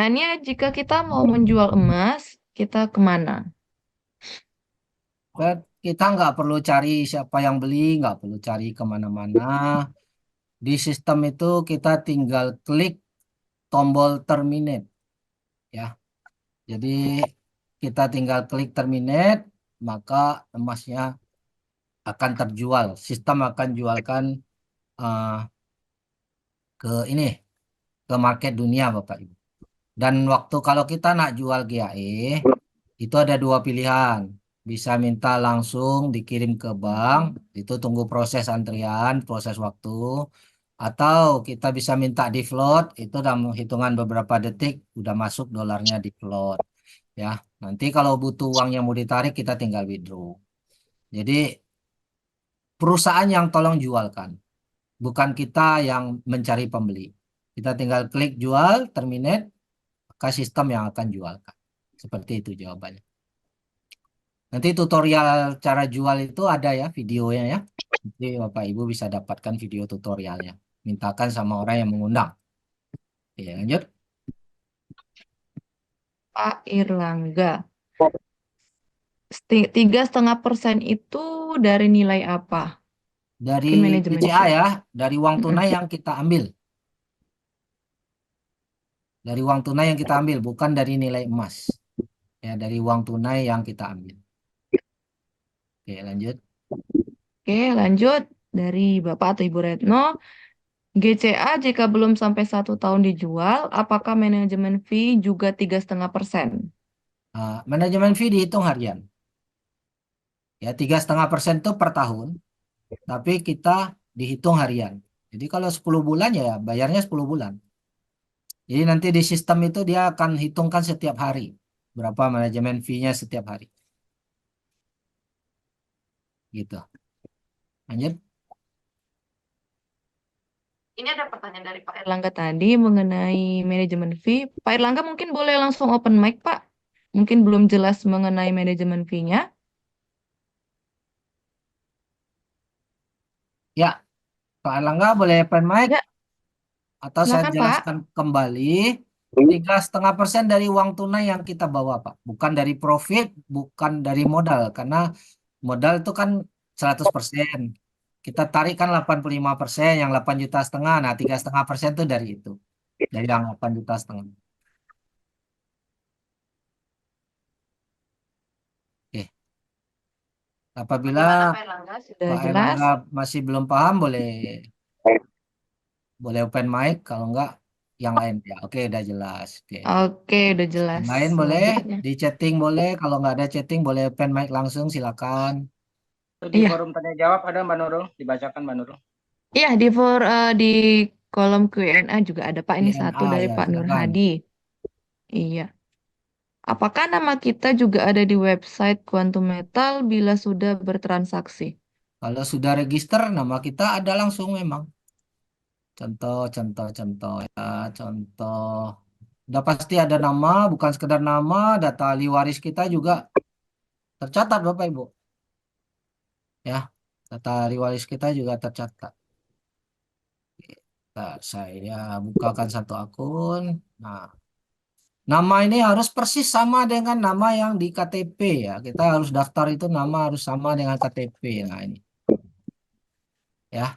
Pertanyaannya, jika kita mau menjual emas, kita kemana? Kita nggak perlu cari siapa yang beli, nggak perlu cari kemana-mana. Di sistem itu kita tinggal klik tombol terminate ya. Jadi kita tinggal klik terminate, maka emasnya akan terjual. Sistem akan jualkan eh, ke ini, ke market dunia Bapak Ibu. Dan waktu kalau kita nak jual GAE, itu ada dua pilihan. Bisa minta langsung dikirim ke bank, itu tunggu proses antrian, proses waktu. Atau kita bisa minta di float, itu dalam hitungan beberapa detik udah masuk dolarnya di float. Ya, nanti kalau butuh uang yang mau ditarik, kita tinggal withdraw. Jadi perusahaan yang tolong jualkan, bukan kita yang mencari pembeli. Kita tinggal klik jual, terminate, maka sistem yang akan jualkan. Seperti itu jawabannya. Nanti tutorial cara jual itu ada ya videonya ya. Nanti Bapak Ibu bisa dapatkan video tutorialnya. Mintakan sama orang yang mengundang. Oke, lanjut. 3,5% itu dari nilai apa? Dari Mungkin manajemen BCA fee. ya, dari uang Mm-mm. tunai yang kita ambil. Dari uang tunai yang kita ambil, bukan dari nilai emas. Ya, dari uang tunai yang kita ambil. Oke, lanjut. Oke, lanjut. Dari Bapak atau Ibu Retno, GCA jika belum sampai 1 tahun dijual, apakah manajemen fee juga 3,5%? Manajemen fee dihitung harian. Ya, 3,5% itu per tahun, tapi kita dihitung harian. Jadi kalau 10 bulan ya bayarnya 10 bulan. Jadi nanti di sistem itu dia akan hitungkan setiap hari. Berapa manajemen fee-nya setiap hari. Gitu. Lanjut. Ini ada pertanyaan dari Pak Erlangga tadi mengenai manajemen fee. Pak Erlangga mungkin boleh langsung open mic, Pak. Mungkin belum jelas mengenai manajemen fee-nya. Ya, Pak Erlangga boleh open mic Ya, atau saya silakan, Pak. jelaskan kembali. 3,5% dari uang tunai yang kita bawa, Pak. Bukan dari profit, bukan dari modal. Karena modal itu kan 100%. Kita tarik kan 85%, yang 8,5 juta. Nah, 3,5% itu dari itu. Dari yang 8,5 juta. Oke. Apabila Bagaimana Pak Erlangga? Sudah Pak jelas? Erlangga masih belum paham, boleh boleh open mic. Kalau enggak, yang lain ya. Oke, udah jelas. Oke. Oke, udah Yang jelas. lain boleh Selanjutnya. di chatting boleh. Kalau nggak ada chatting boleh open mic langsung. Silakan. Di Iya, forum tanya jawab ada Mbak Nurul, dibacakan Mbak Nurul. iya di kolom Q&A juga ada Pak. Ini satu DNA dari ya, Pak Nur silakan. Hadi. Iya. Apakah nama kita juga ada di website Quantum Metal bila sudah bertransaksi? Kalau sudah register, nama kita ada langsung memang. Contoh ya, contoh. Udah pasti ada nama, bukan sekedar nama, data ahli waris kita juga tercatat Bapak Ibu. Ya, data ahli waris kita juga tercatat. Nah, saya bukakan satu akun. Nah, nama ini harus persis sama dengan nama yang di KTP ya. Kita harus daftar itu nama harus sama dengan KTP. Nah, ini ya.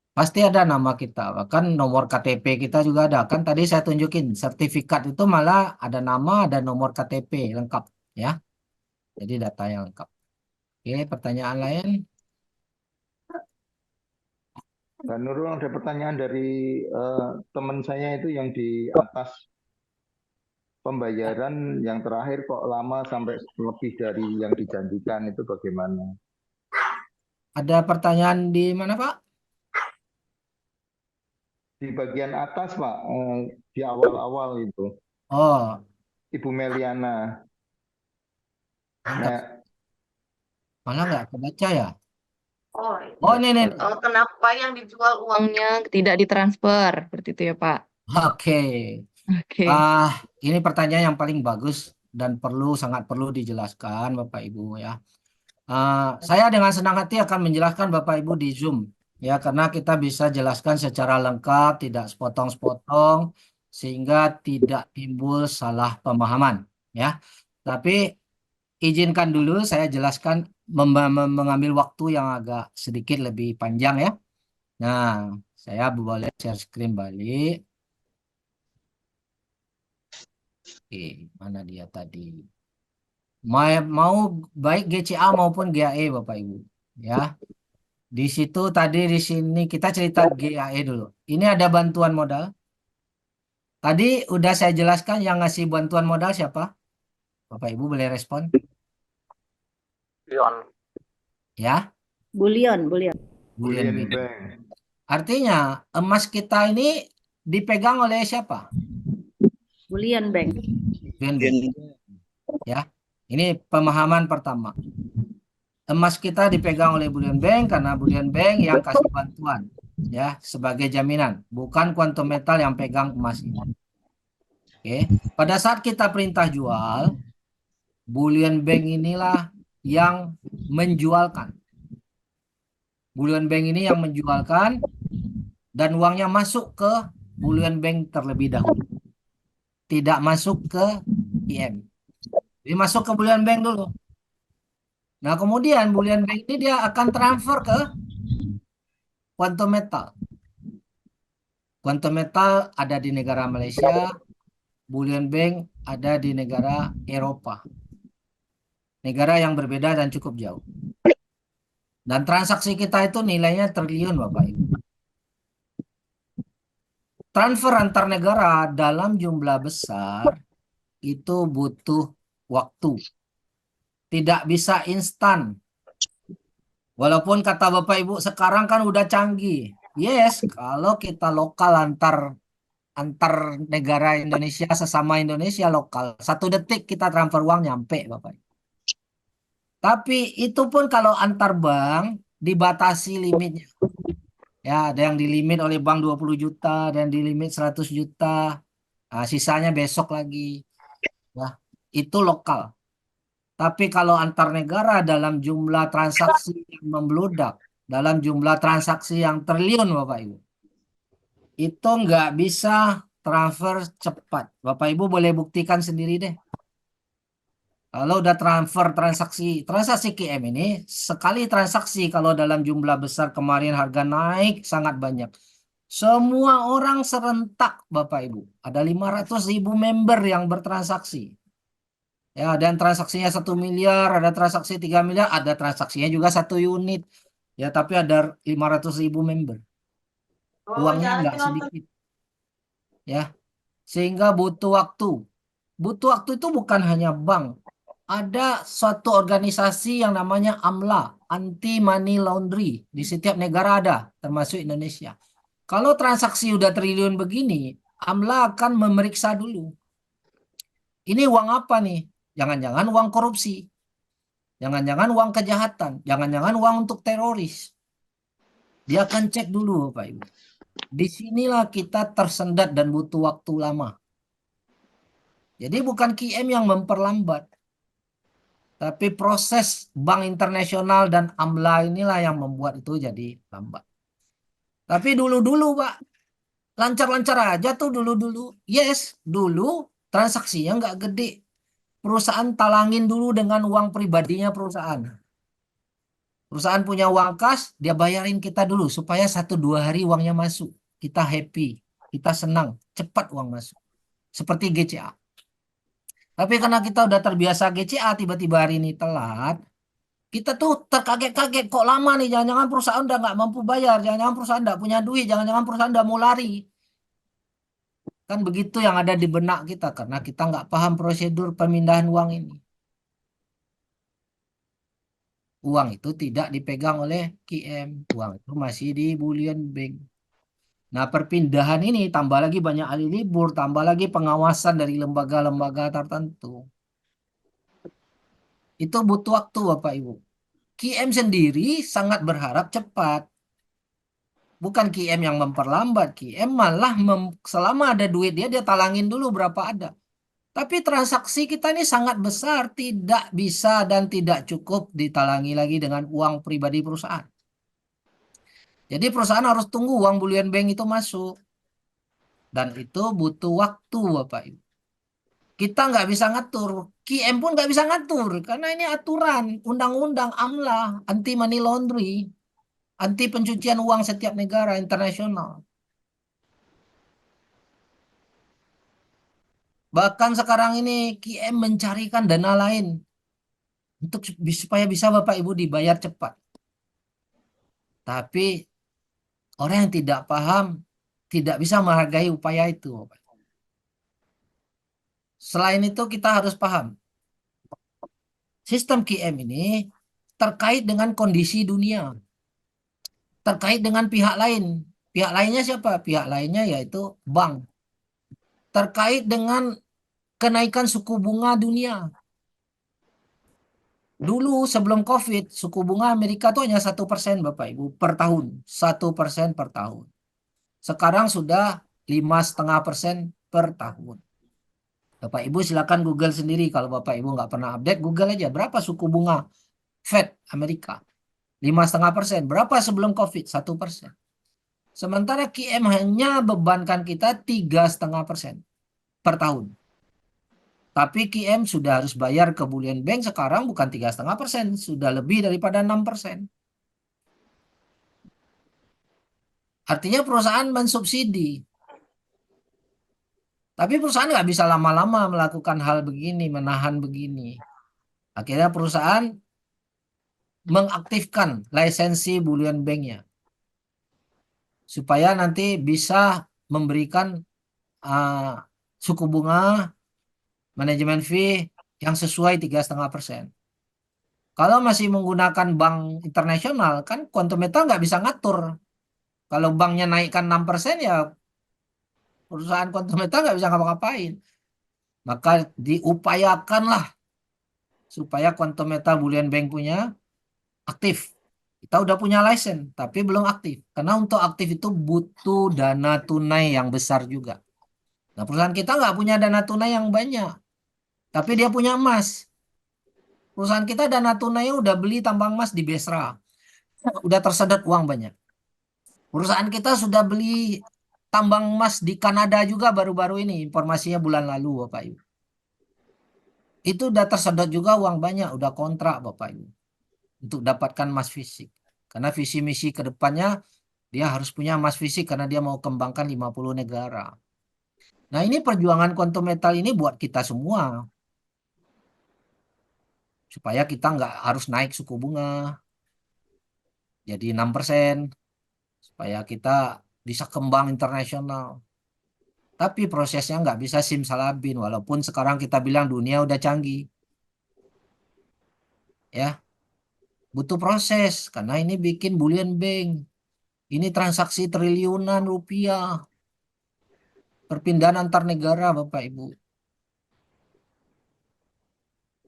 Pasti ada nama kita, bahkan nomor KTP kita juga ada. Kan tadi saya tunjukin, sertifikat itu malah ada nama, ada nomor KTP lengkap ya. Jadi data yang lengkap. Oke, pertanyaan lain? Dan Nurul ada pertanyaan dari teman saya itu yang di atas pembayaran yang terakhir kok lama sampai lebih dari yang dijanjikan itu bagaimana? Ada pertanyaan di mana, Pak? Di bagian atas Pak, di awal-awal itu, Oh, Ibu Meliana. enggak, Nah, malah nggak kebaca ya. Oh, Oh, enggak ini. kebaca. kenapa yang dijual uangnya tidak ditransfer? Seperti itu ya, Pak. Oke. Oke. Ah, ini pertanyaan yang paling bagus dan sangat perlu dijelaskan, Bapak Ibu ya. Saya dengan senang hati akan menjelaskan Bapak Ibu di Zoom ya karena kita bisa jelaskan secara lengkap, tidak sepotong-sepotong sehingga tidak timbul salah pemahaman ya. Tapi izinkan dulu saya jelaskan mengambil waktu yang agak sedikit lebih panjang ya. Nah, saya boleh share screen balik. Oke, mana dia tadi? Mau baik GCA maupun GAE Bapak Ibu ya. Di situ tadi di sini kita cerita GAE dulu. Ini ada bantuan modal. Tadi udah saya jelaskan yang ngasih bantuan modal siapa? Bapak Ibu boleh respon ya. Bulion. Bullion Bullion Bank. Bank. Artinya emas kita ini dipegang oleh siapa? Bulion Bank. Bullion Bank. Ya, ini pemahaman pertama. Emas kita dipegang oleh Bullion Bank karena Bullion Bank yang kasih bantuan ya sebagai jaminan, bukan Quantum Metal yang pegang emas ini. Oke, pada saat kita perintah jual, Bullion Bank inilah yang menjualkan. Bullion Bank ini yang menjualkan dan uangnya masuk ke Bullion Bank terlebih dahulu. Tidak masuk ke IM. Jadi masuk ke Bullion Bank dulu. Nah, kemudian Bullion Bank ini dia akan transfer ke Quantum Metal. Quantum Metal ada di negara Malaysia, Bullion Bank ada di negara Eropa. Negara yang berbeda dan cukup jauh. Dan transaksi kita itu nilainya triliun, Bapak Ibu. Transfer antar negara dalam jumlah besar itu butuh waktu. Tidak bisa instan. Walaupun kata Bapak Ibu sekarang kan udah canggih. Yes, kalau kita lokal antar negara Indonesia sesama Indonesia lokal, 1 detik kita transfer uang nyampe Bapak Ibu. Tapi itu pun kalau antar bank dibatasi limitnya. Ya, ada yang dilimit oleh bank 20 juta, ada yang dilimit 100 juta. Nah, sisanya besok lagi. Ya, itu lokal. Tapi kalau antar negara dalam jumlah transaksi yang membludak, dalam jumlah transaksi yang triliun Bapak Ibu, itu nggak bisa transfer cepat. Bapak Ibu boleh buktikan sendiri deh. Kalau udah transaksi QM ini, sekali transaksi kalau dalam jumlah besar kemarin harga naik sangat banyak. Semua orang serentak Bapak Ibu. Ada 500.000 member yang bertransaksi. Ya, dan transaksinya 1 miliar, ada transaksi 3 miliar, ada transaksinya juga 1 unit. Ya, tapi ada 500.000 member. Uangnya nggak sedikit. Ya, sehingga butuh waktu. Butuh waktu itu bukan hanya bank. Ada suatu organisasi yang namanya AMLA, Anti Money Laundry. Di setiap negara ada, termasuk Indonesia. Kalau transaksi udah triliun begini, AMLA akan memeriksa dulu. Ini uang apa nih? Jangan-jangan uang korupsi. Jangan-jangan uang kejahatan. Jangan-jangan uang untuk teroris. Dia akan cek dulu, Bapak Ibu. Disinilah kita tersendat dan butuh waktu lama. Jadi bukan QM yang memperlambat. Tapi proses bank internasional dan AMLA inilah yang membuat itu jadi lambat. Tapi dulu-dulu, Pak. Lancar-lancar aja tuh dulu-dulu. Yes, dulu transaksinya nggak gede. Perusahaan talangin dulu dengan uang pribadinya perusahaan. Perusahaan punya uang kas, dia bayarin kita dulu supaya 1-2 hari uangnya masuk. Kita happy, kita senang, cepat uang masuk. Seperti GCA. Tapi karena kita udah terbiasa GCA, tiba-tiba hari ini telat, kita tuh terkaget-kaget, kok lama nih, jangan-jangan perusahaan udah nggak mampu bayar, jangan-jangan perusahaan nggak punya duit, jangan-jangan perusahaan udah mau lari. Kan begitu yang ada di benak kita, karena kita nggak paham prosedur pemindahan uang ini. Uang itu tidak dipegang oleh QM, uang itu masih di Bullion Bank. Nah, perpindahan ini tambah lagi banyak hari libur, tambah lagi pengawasan dari lembaga-lembaga tertentu. Itu butuh waktu, Bapak Ibu. QM sendiri sangat berharap cepat. Bukan QM yang memperlambat, QM malah selama ada duit dia talangin dulu berapa ada. Tapi transaksi kita ini sangat besar, tidak bisa dan tidak cukup ditalangi lagi dengan uang pribadi perusahaan. Jadi perusahaan harus tunggu uang Bullion Bank itu masuk. Dan itu butuh waktu, Bapak Ibu. Kita nggak bisa ngatur. QM pun nggak bisa ngatur. Karena ini aturan, undang-undang AMLA, anti money laundry, anti pencucian uang setiap negara internasional. Bahkan sekarang ini QM mencarikan dana lain untuk supaya bisa Bapak Ibu dibayar cepat. Tapi orang yang tidak paham tidak bisa menghargai upaya itu, Bapak. Selain itu kita harus paham, sistem QM ini terkait dengan kondisi dunia, terkait dengan pihak lain. Pihak lainnya siapa? Pihak lainnya yaitu bank. Terkait dengan kenaikan suku bunga dunia. Dulu sebelum COVID, suku bunga Amerika itu hanya 1% Bapak Ibu per tahun. 1% per tahun. Sekarang sudah 5,5% per tahun. Bapak Ibu silakan Google sendiri. Kalau Bapak Ibu nggak pernah update, Google aja. Berapa suku bunga Fed Amerika? 5,5%. Berapa sebelum COVID? 1%. Sementara QM hanya bebankan kita 3,5% per tahun. Tapi QM sudah harus bayar ke Bullion Bank sekarang bukan 3,5%, sudah lebih daripada 6%. Artinya perusahaan mensubsidi. Tapi perusahaan nggak bisa lama-lama melakukan hal begini, menahan begini. Akhirnya perusahaan mengaktifkan lisensi Bullion Bank-nya. Supaya nanti bisa memberikan suku bunga manajemen fee yang sesuai 3,5%. Kalau masih menggunakan bank internasional, kan Quantum Metal nggak bisa ngatur. Kalau banknya naikkan 6%, ya perusahaan Quantum Metal nggak bisa ngapa-ngapain. Maka diupayakanlah supaya Quantum Metal Bullion Bank punya aktif. Kita udah punya license, tapi belum aktif. Karena untuk aktif itu butuh dana tunai yang besar juga. Nah, perusahaan kita nggak punya dana tunai yang banyak. Tapi dia punya emas. Perusahaan kita dana tunainya udah beli tambang emas di Besra. Udah tersedot uang banyak. Perusahaan kita sudah beli tambang emas di Kanada juga baru-baru ini. Informasinya bulan lalu, Bapak Ibu. Itu udah tersedot juga uang banyak. Udah kontrak, Bapak Ibu. Untuk dapatkan emas fisik. Karena visi misi ke depannya dia harus punya emas fisik karena dia mau kembangkan 50 negara. Nah, ini perjuangan Quantum Metal ini buat kita semua. Supaya kita nggak harus naik suku bunga jadi 6%. Supaya kita bisa kembang internasional. Tapi prosesnya nggak bisa simsalabim. Walaupun sekarang kita bilang dunia udah canggih. Ya, butuh proses. Karena ini bikin Bullion Bank. Ini transaksi triliunan rupiah. Perpindahan antar negara, Bapak Ibu.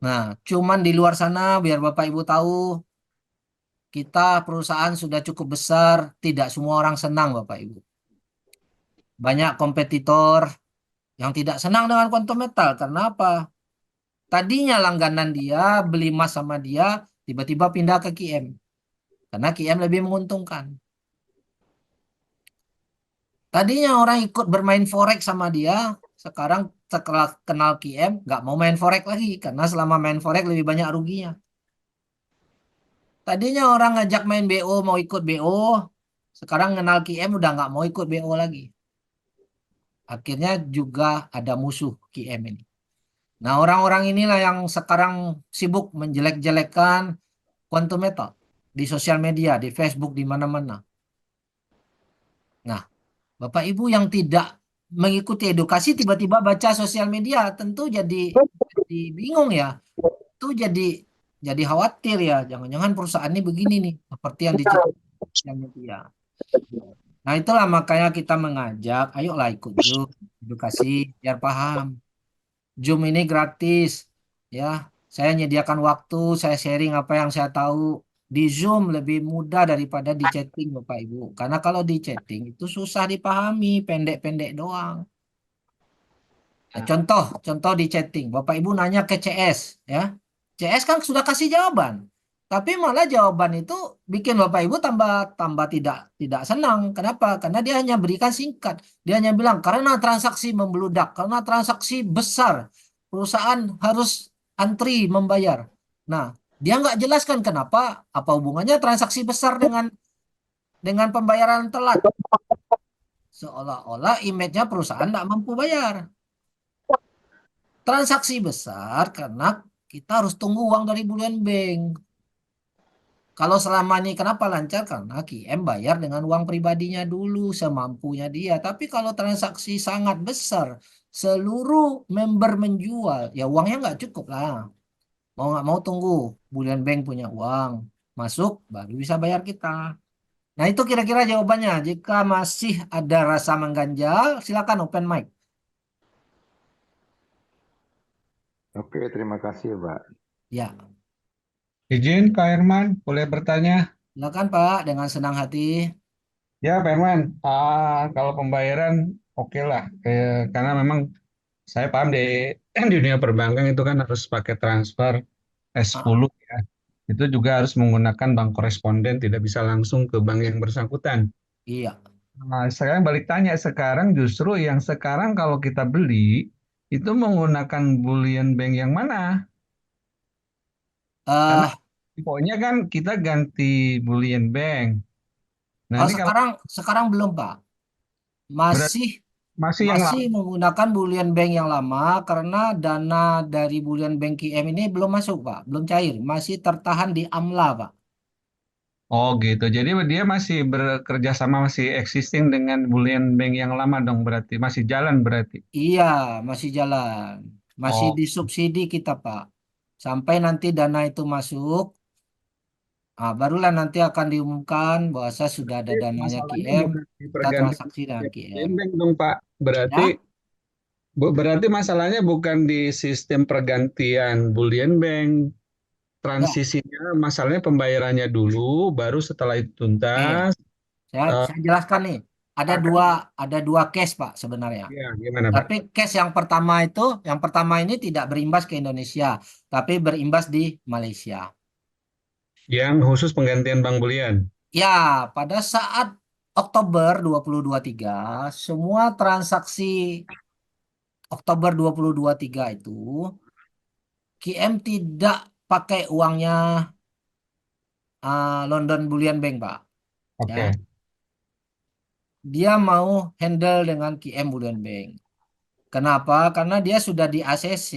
Nah, cuman di luar sana, biar Bapak Ibu tahu, kita perusahaan sudah cukup besar, tidak semua orang senang, Bapak Ibu. Banyak kompetitor yang tidak senang dengan Quantum Metal. Karena apa? Tadinya langganan dia, beli emas sama dia, tiba-tiba pindah ke QM. Karena QM lebih menguntungkan. Tadinya orang ikut bermain forex sama dia, sekarang setelah kenal QM, nggak mau main forex lagi. Karena selama main forex lebih banyak ruginya. Tadinya orang ngajak main BO, mau ikut BO, sekarang kenal QM udah nggak mau ikut BO lagi. Akhirnya juga ada musuh QM ini. Nah, orang-orang inilah yang sekarang sibuk menjelek-jelekan Quantum Metal di sosial media, di Facebook, di mana-mana. Nah, Bapak Ibu yang tidak mengikuti edukasi tiba-tiba baca sosial media tentu jadi bingung ya. Itu jadi khawatir ya. Jangan-jangan perusahaan ini begini nih, seperti yang diceritakan sosial media. Nah, itulah makanya kita mengajak, ayolah ikut Zoom, edukasi biar paham. Zoom ini gratis, ya. Saya menyediakan waktu, saya sharing apa yang saya tahu. Di Zoom lebih mudah daripada di chatting, Bapak Ibu. Karena kalau di chatting itu susah dipahami, pendek-pendek doang. Nah, contoh di chatting, Bapak Ibu nanya ke CS, ya. CS kan sudah kasih jawaban. Tapi malah jawaban itu bikin Bapak Ibu tambah tambah tidak senang. Kenapa? Karena dia hanya berikan singkat. Dia hanya bilang karena transaksi membeludak, karena transaksi besar, perusahaan harus antri membayar. Nah, dia nggak jelaskan kenapa, apa hubungannya transaksi besar dengan pembayaran telat. Seolah-olah image-nya perusahaan nggak mampu bayar. Transaksi besar karena kita harus tunggu uang dari Bullion Bank. Kalau selama ini kenapa lancar? Karena QM bayar dengan uang pribadinya dulu semampunya dia. Tapi kalau transaksi sangat besar, seluruh member menjual, ya uangnya nggak cukup lah. Mau nggak mau tunggu Bullion Bank punya uang masuk, baru bisa bayar kita. Nah itu kira-kira jawabannya. Jika masih ada rasa mengganjal, silakan open mic. Oke, terima kasih, Pak. Ya, Izin Pak Herman, boleh bertanya? silakan Pak dengan senang hati. Ya Pak Herman, kalau pembayaran oke lah, karena memang saya paham di di dunia perbankan itu kan harus pakai transfer Ah, S10 ya. Itu juga harus menggunakan bank koresponden, tidak bisa langsung ke bank yang bersangkutan. iya. Nah, sekarang balik tanya, sekarang justru yang sekarang kalau kita beli itu menggunakan bullion bank yang mana? Karena Eh, pokoknya kan kita ganti bullion bank. Nah oh ini kalau sekarang belum Pak. berarti Masih masih yang masih lama. menggunakan Bullion Bank yang lama karena dana dari Bullion Bank QM ini belum masuk, Pak. Belum cair, masih tertahan di AMLA, Pak. Oh gitu. Jadi dia masih bekerja sama masih existing dengan Bullion Bank yang lama dong berarti. Masih jalan berarti. Iya, masih jalan. Masih Oh, disubsidi kita, Pak. Sampai nanti dana itu masuk, barulah nanti akan diumumkan bahwa saya sudah ada berarti dananya masalahnya QM, bukan di kita pergantian transaksi dengan Bullion QM. Bank dong Pak. Berarti Ya, berarti masalahnya bukan di sistem pergantian Bullion Bank. ya, Transisinya masalahnya pembayarannya dulu, baru setelah itu iya. tuntas. eh, Saya jelaskan nih. Ada akan dua ada dua case, Pak, sebenarnya. ya gimana Pak? Tapi case yang pertama ini tidak berimbas ke Indonesia, tapi berimbas di Malaysia. Yang khusus penggantian Bank Bullion. Ya, pada saat Oktober 2023, semua transaksi Oktober 2023 itu, QM tidak pakai uangnya London Bullion Bank, Pak. Ya, Oke. dia mau handle dengan QM Bullion Bank. Kenapa? Karena dia sudah di ACC,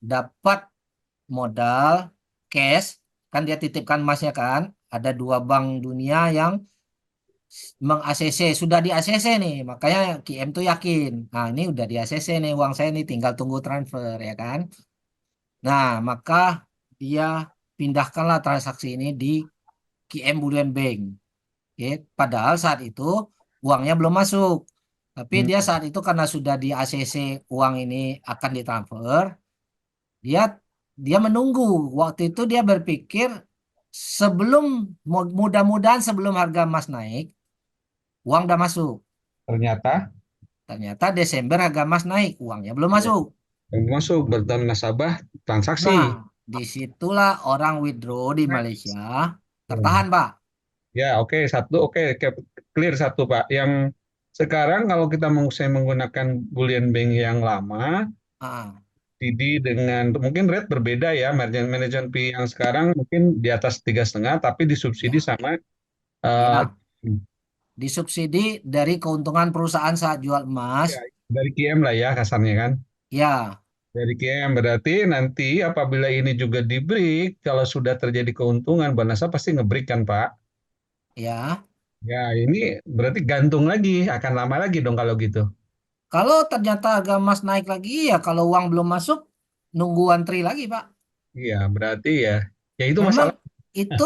dapat modal cash, kan dia titipkan emasnya kan, ada dua bank dunia yang meng-ACC, sudah di ACC nih, makanya QM tuh yakin, nah ini udah di ACC nih uang saya nih, tinggal tunggu transfer ya kan. Nah maka dia pindahkanlah transaksi ini di QM Bullion Bank. Oke, padahal saat itu uangnya belum masuk, tapi Hmm, dia saat itu karena sudah di ACC uang ini akan ditransfer. Dia dia menunggu. Waktu itu dia berpikir sebelum mudah-mudahan sebelum harga emas naik, uang udah masuk. ternyata Ternyata Desember harga emas naik, uangnya belum ya, masuk. yang masuk bertemu nasabah transaksi. Nah, disitulah orang withdraw di Malaysia tertahan, Pak. Ya, oke, satu, oke, clear satu, Pak. Yang sekarang kalau kita mau saya menggunakan Bullion Bank yang lama, Ah, TD dengan mungkin rate berbeda ya, margin management fee yang sekarang mungkin di atas 3,5, tapi disubsidi ya, sama eh, ya. Disubsidi dari keuntungan perusahaan saat jual emas. ya, dari QM lah ya kasarnya kan. Ya, Dari QM berarti nanti apabila ini juga di break, kalau sudah terjadi keuntungan, Banasa pasti nge-break kan, Pak? ya. Ya, ini berarti gantung lagi, akan lama lagi dong kalau gitu. Kalau ternyata harga emas naik lagi, ya kalau uang belum masuk, nunggu antri lagi, Pak. Iya, berarti ya, ya itu Memang masalah. itu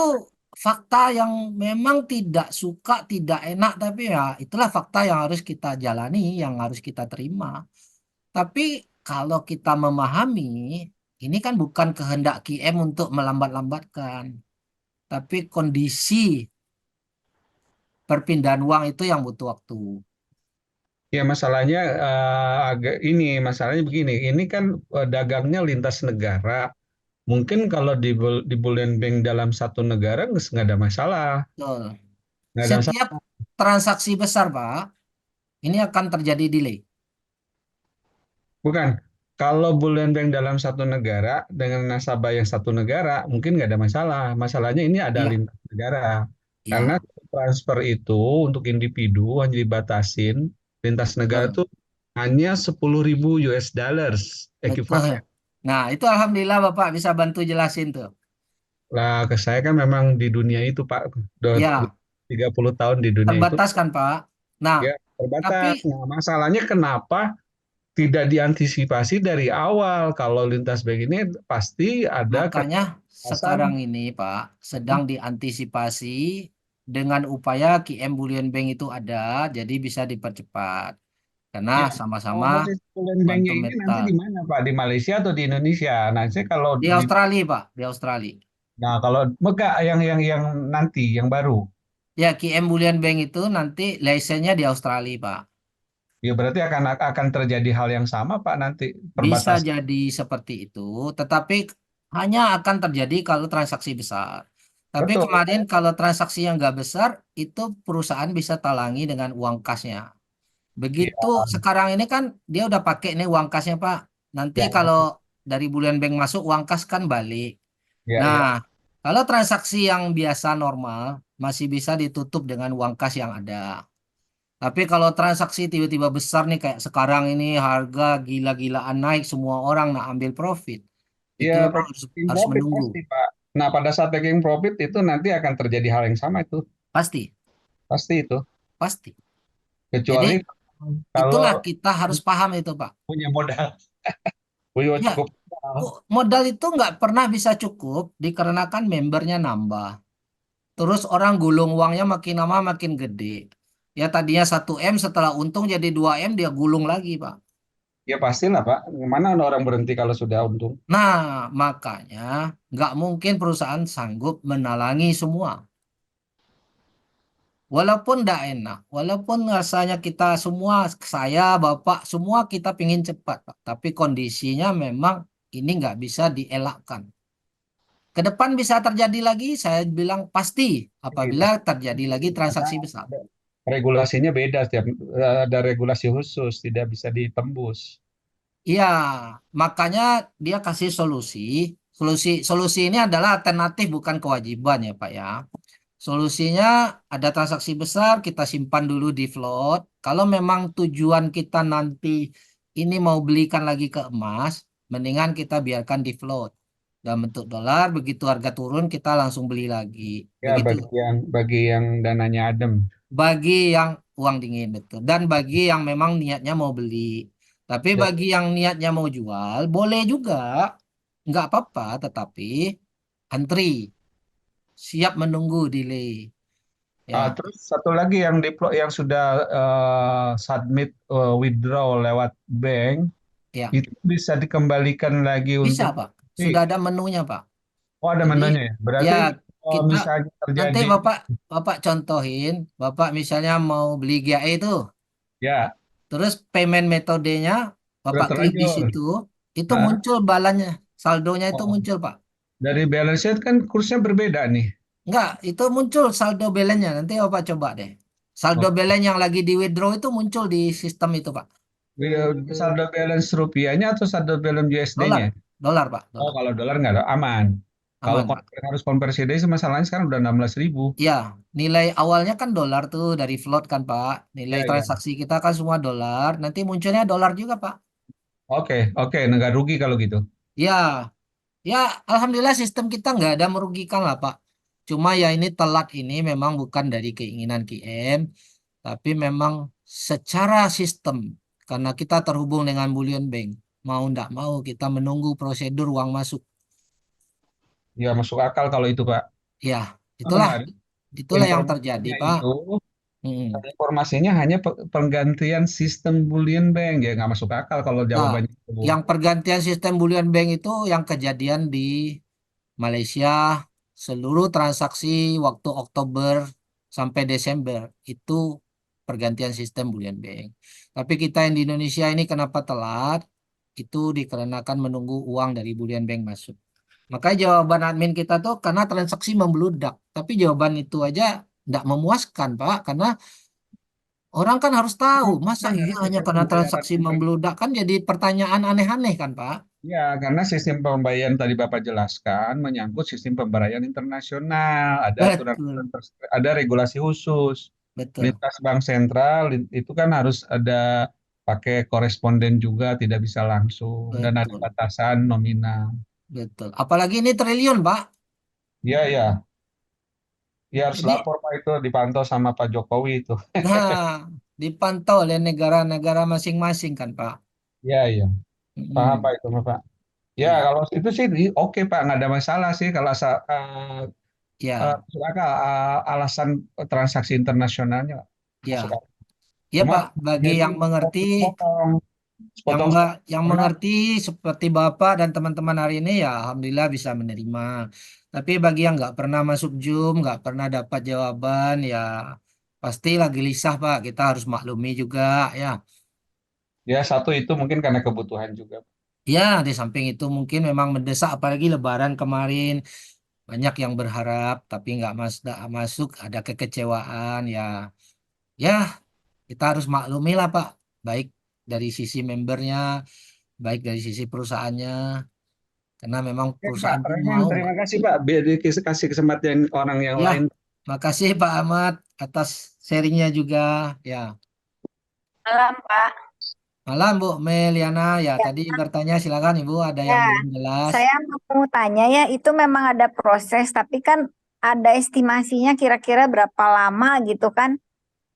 fakta yang memang tidak suka, tidak enak, tapi ya itulah fakta yang harus kita jalani, yang harus kita terima. Tapi kalau kita memahami, ini kan bukan kehendak QM untuk melambat-lambatkan, tapi kondisi perpindahan uang itu yang butuh waktu. Ya masalahnya agak ini, masalahnya begini, ini kan dagangnya lintas negara, mungkin kalau di bullion bank dalam satu negara nggak ada masalah, Betul. nggak ada masalah. Setiap transaksi besar, Pak, ini akan terjadi delay. Bukan, kalau bullion bank dalam satu negara dengan nasabah yang satu negara mungkin nggak ada masalah. Masalahnya ini ada Iya, lintas negara. Karena iya, transfer itu untuk individu hanya dibatasin lintas negara betul. tuh hanya 10.000 US dollars Betul. ekuivalen. Nah, itu alhamdulillah Bapak bisa bantu jelasin tuh. Lah, ke saya kan memang di dunia itu Pak, udah Ya, 30 tahun di dunia itu terbatas kan, Pak. Nah, ya terbatas. tapi Nah, masalahnya kenapa tidak diantisipasi dari awal? Kalau lintas bank ini pasti ada makanya keterbatasan. sekarang ini, Pak, sedang diantisipasi dengan upaya QM Bullion Bank itu ada, jadi bisa dipercepat. Karena Ya, sama-sama posisi bullion banknya quantum ini nanti metal. di mana Pak? Di Malaysia atau di Indonesia? Nah, saya kalau Di di, Australia, Pak, di Australia. nah kalau Mega yang nanti yang baru, Ya, QM Bullion Bank itu nanti lisensinya di Australia, Pak. ya berarti akan terjadi hal yang sama Pak nanti Bisa terbatas. jadi seperti itu, tetapi hanya akan terjadi kalau transaksi besar. Tapi Betul. kemarin kalau transaksi yang nggak besar, itu perusahaan bisa talangi dengan uang kasnya. Begitu Ya, sekarang ini kan dia udah pakai nih uang kasnya, Pak. Nanti ya, kalau dari bulan bank masuk uang kas kan balik. ya, Nah, ya. kalau transaksi yang biasa normal masih bisa ditutup dengan uang kas yang ada. Tapi kalau transaksi tiba-tiba besar nih kayak sekarang ini harga gila-gilaan naik semua orang nak ambil profit. Itu Ya, memang taking harus profit menunggu. pasti Pak. Nah, pada saat taking profit itu nanti akan terjadi hal yang sama itu, Pasti, pasti itu. pasti. Jadi Kecuali itulah kalau kita harus paham itu, Pak. punya modal, punya Ya, cukup modal. modal itu nggak pernah bisa cukup dikarenakan membernya nambah. Terus orang gulung uangnya makin lama makin gede. Ya tadinya 1 M setelah untung jadi 2 M dia gulung lagi, Pak. Ya pastilah Pak. Mana ada orang berhenti kalau sudah untung? Nah, makanya nggak mungkin perusahaan sanggup menalangi semua. Walaupun nggak enak, walaupun rasanya kita semua, saya, Bapak, semua kita pingin cepat, Pak. Tapi kondisinya memang ini nggak bisa dielakkan. Ke depan bisa terjadi lagi, saya bilang pasti apabila terjadi lagi Karena transaksi besar. regulasinya beda setiap ada regulasi khusus tidak bisa ditembus. Iya, makanya dia kasih solusi. Solusi ini adalah alternatif bukan kewajiban ya, Pak ya. Solusinya ada transaksi besar, kita simpan dulu di float. Kalau memang tujuan kita nanti ini mau belikan lagi ke emas, mendingan kita biarkan di float. Dalam bentuk dolar, begitu harga turun kita langsung beli lagi. Ya Begitu. bagi yang dananya adem. Bagi yang uang dingin betul. Dan bagi yang memang niatnya mau beli. Tapi Ya. bagi yang niatnya mau jual, boleh juga. Nggak apa-apa, tetapi antri. Siap menunggu delay. Ya, Terus satu lagi yang sudah submit withdraw lewat bank ya. itu bisa dikembalikan lagi Bisa, untuk Pak. Sudah ada menunya, Pak. oh ada Jadi, menunya ya. ya Berarti kita misalnya nanti terjadi Bapak contohin, Bapak misalnya mau beli GAE itu, ya terus payment metodenya sudah Bapak klik di terlanjur. situ, itu Hah? muncul balannya, saldonya itu Oh, muncul, Pak. dari balance sheet kan kursnya berbeda nih. Enggak, itu muncul saldo balance-nya. Nanti Bapak coba deh. Saldo Oh, balance yang lagi di withdraw itu muncul di sistem itu, Pak. saldo balance rupiahnya atau saldo balance Dolar, USD-nya? dolar, Pak, Oh, dolar. kalau dolar nggak ada, aman. Kalau Aman, Pak. harus konversi dari masalahnya sekarang udah 16.000. Ya, nilai awalnya kan dolar tuh dari float kan, Pak. Nilai Ya, ya. transaksi kita kan semua dolar. Nanti munculnya dolar juga, Pak. Oke, oke, nggak rugi kalau gitu. Ya, ya, alhamdulillah sistem kita nggak ada merugikan lah, Pak. Cuma ya ini telat ini memang bukan dari keinginan QM, tapi memang secara sistem karena kita terhubung dengan Bullion Bank, mau ndak mau kita menunggu prosedur uang masuk. Ya, masuk akal kalau itu, Pak. Ya, itulah Kemarin itulah yang terjadi, informasinya Pak. itu, Mm. informasinya hanya penggantian sistem Bullion Bank. Ya, nggak masuk akal kalau Nah, jawabannya itu. yang pergantian sistem Bullion Bank itu yang kejadian di Malaysia, seluruh transaksi waktu Oktober sampai Desember itu pergantian sistem Bullion Bank. Tapi kita yang di Indonesia ini kenapa telat? Itu dikarenakan menunggu uang dari Bullion Bank masuk. Makanya jawaban admin kita tuh karena transaksi membludak. Tapi jawaban itu aja tidak memuaskan, Pak. Karena orang kan harus tahu, masa iya hanya Sistem karena pembayaran transaksi membludak kan jadi pertanyaan aneh-aneh kan, Pak? Ya, karena sistem pembayaran tadi Bapak jelaskan menyangkut sistem pembayaran internasional, ada aturan, Betul, ada regulasi khusus. betul, Lintas bank sentral itu kan harus ada pakai koresponden juga, tidak bisa langsung, dan ada betul, batasan nominal. betul. Apalagi ini triliun, Pak. Iya, ya, ya harus Jadi, lapor Pak, itu dipantau sama Pak Jokowi itu. nah, dipantau oleh negara-negara masing-masing kan, Pak? Iya, iya, paham Pak Mm-mm. itu Pak. Ya, Iya, kalau itu sih oke Pak, nggak ada masalah sih kalau iya, masuk akal, alasan transaksi internasionalnya iya. masuk akal. Iya, Cuma Pak. Bagi jadi yang mengerti, potong, yang potong yang karena mengerti seperti Bapak dan teman-teman hari ini ya, alhamdulillah bisa menerima. Tapi bagi yang nggak pernah masuk Zoom, nggak pernah dapat jawaban, ya pasti lagi lisah, Pak. Kita harus maklumi juga, ya. ya satu itu mungkin karena kebutuhan juga. Ya, di samping itu mungkin memang mendesak, apalagi Lebaran kemarin banyak yang berharap, tapi nggak masuk, ada kekecewaan, ya. Ya, kita harus maklumi lah, Pak. Baik dari sisi membernya, baik dari sisi perusahaannya, karena memang Oke, Pak perusahaan pun Raymond, mau, Pak. terima kasih Pak. Biar kasih kesempatan orang yang Ya, lain. makasih Pak Ahmad atas sharingnya juga. Ya, Malam, Pak. malam Bu Meliana. Ya, Ya, tadi bertanya silakan Ibu, ada yang ya, belum jelas. saya mau tanya ya, itu memang ada proses, tapi kan ada estimasinya kira-kira berapa lama gitu kan?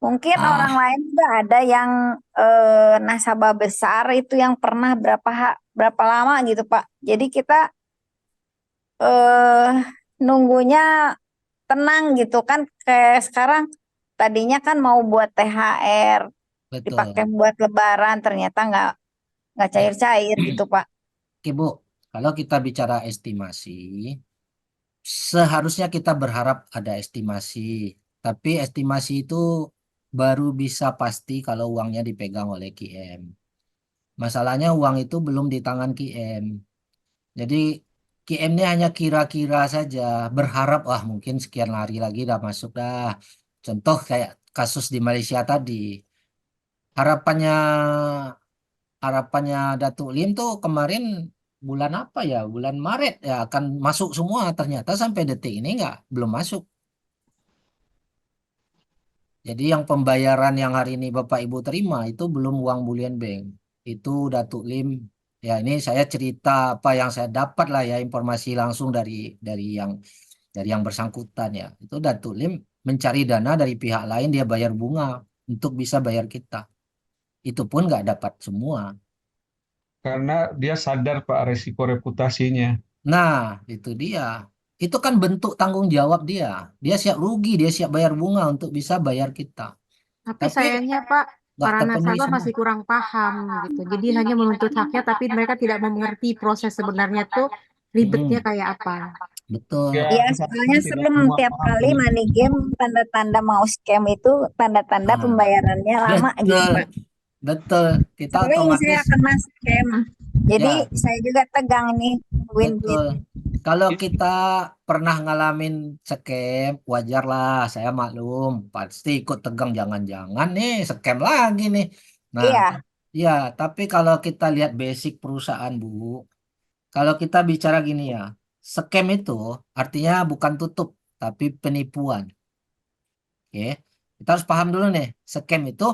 Mungkin orang Ah, lain juga ada yang nasabah besar itu yang pernah berapa lama gitu, Pak. Jadi kita eh nunggunya tenang gitu kan, kayak sekarang tadinya kan mau buat THR, dipakai betul. buat Lebaran, ternyata nggak Ya, cair-cair gitu, Pak. oke Bu. Kalau kita bicara estimasi, seharusnya kita berharap ada estimasi. Tapi estimasi itu baru bisa pasti kalau uangnya dipegang oleh QM. Masalahnya uang itu belum di tangan QM. Jadi QM ini hanya kira-kira saja, berharap wah mungkin sekian hari lagi udah masuk dah. Contoh kayak kasus di Malaysia tadi. Harapannya harapannya Datuk Lim tuh kemarin bulan apa ya? Bulan Maret ya akan masuk semua. Ternyata sampai detik ini nggak belum masuk. Jadi yang pembayaran yang hari ini Bapak Ibu terima itu belum uang Bullion Bank. Itu Datuk Lim. Ya ini saya cerita apa yang saya dapat lah ya informasi langsung dari yang bersangkutan ya. Itu Datuk Lim mencari dana dari pihak lain dia bayar bunga untuk bisa bayar kita. Itu pun nggak dapat semua. Karena dia sadar Pak resiko reputasinya. Nah, itu dia. Itu kan bentuk tanggung jawab dia. Dia siap rugi, dia siap bayar bunga untuk bisa bayar kita. Tapi Tapi sayangnya Pak, nggak para terpenuhi nasabah semua. masih kurang paham gitu. Jadi hanya menuntut haknya, tapi mereka tidak mengerti proses sebenarnya tuh ribetnya Mm-mm, kayak apa. betul. Ya, Ya, tetapi soalnya tidak serem semua tiap paham kali benar. money game tanda-tanda mau scam itu tanda-tanda Ah, pembayarannya lama gitu, betul, Pak. betul. Kita Sering saya otomatis kena scam. Jadi ya. saya juga tegang nih win duit. Betul. Kalau kita pernah ngalamin scam, wajar lah, saya maklum. Pasti ikut tegang, jangan-jangan nih scam lagi nih. Nah, Iya, ya, tapi kalau kita lihat basic perusahaan, Bu, kalau kita bicara gini ya, scam itu artinya bukan tutup, tapi penipuan. Oke, kita harus paham dulu nih, scam itu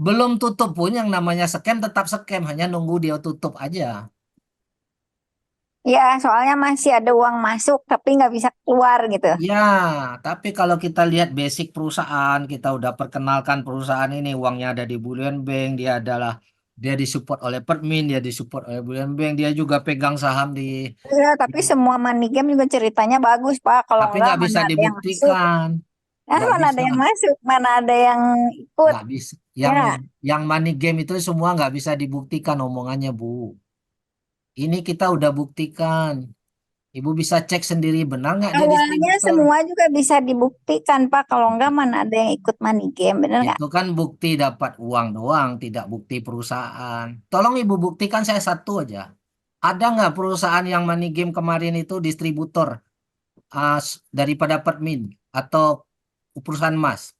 belum tutup pun yang namanya scam tetap scam, hanya nunggu dia tutup aja. iya, soalnya masih ada uang masuk tapi nggak bisa keluar gitu. Ya, tapi kalau kita lihat basic perusahaan, kita udah perkenalkan perusahaan ini, uangnya ada di Bullion Bank, dia disupport oleh Permin, dia disupport oleh Bullion Bank, dia juga pegang saham Iya, tapi semua money game juga ceritanya bagus, Pak. Kalau tapi nggak nggak mana bisa ada yang masuk. dibuktikan, Ah, nggak mana ada bisa, yang masuk, mana ada yang ikut. nggak bisa. Yang Ya, yang money game itu semua nggak bisa dibuktikan omongannya, Bu. Ini kita udah buktikan. Ibu bisa cek sendiri benar nggak dia awalnya distributor. semua juga bisa dibuktikan, Pak. Kalau nggak mana ada yang ikut money game, bener nggak? Itu kan bukti dapat uang doang, tidak bukti perusahaan. Tolong Ibu buktikan saya satu aja. Ada nggak perusahaan yang money game kemarin itu distributor daripada Permin atau perusahaan emas?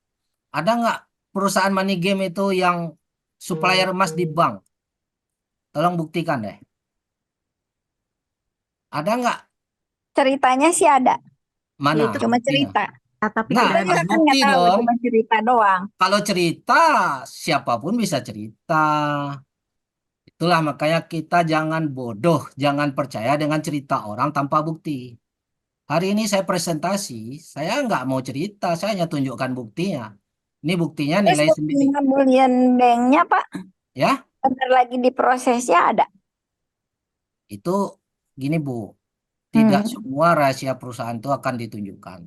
Ada nggak perusahaan money game itu yang supplier emas di bank? Tolong buktikan deh. Ada nggak? Ceritanya sih ada, Ya Mana itu cuma buktinya? cerita. tapi Nah, tidak Kita ada. juga kan bukti nggak tahu, dong. cuma cerita doang. Kalau cerita, siapapun bisa cerita. Itulah makanya kita jangan bodoh, jangan percaya dengan cerita orang tanpa bukti. Hari ini saya presentasi, saya nggak mau cerita, saya hanya tunjukkan buktinya. Ini buktinya Terus nilai sendiri. buktinya Bullion Bank-nya Pak, Ya, bentar lagi diprosesnya ada. itu gini Bu, tidak Hmm. semua rahasia perusahaan itu akan ditunjukkan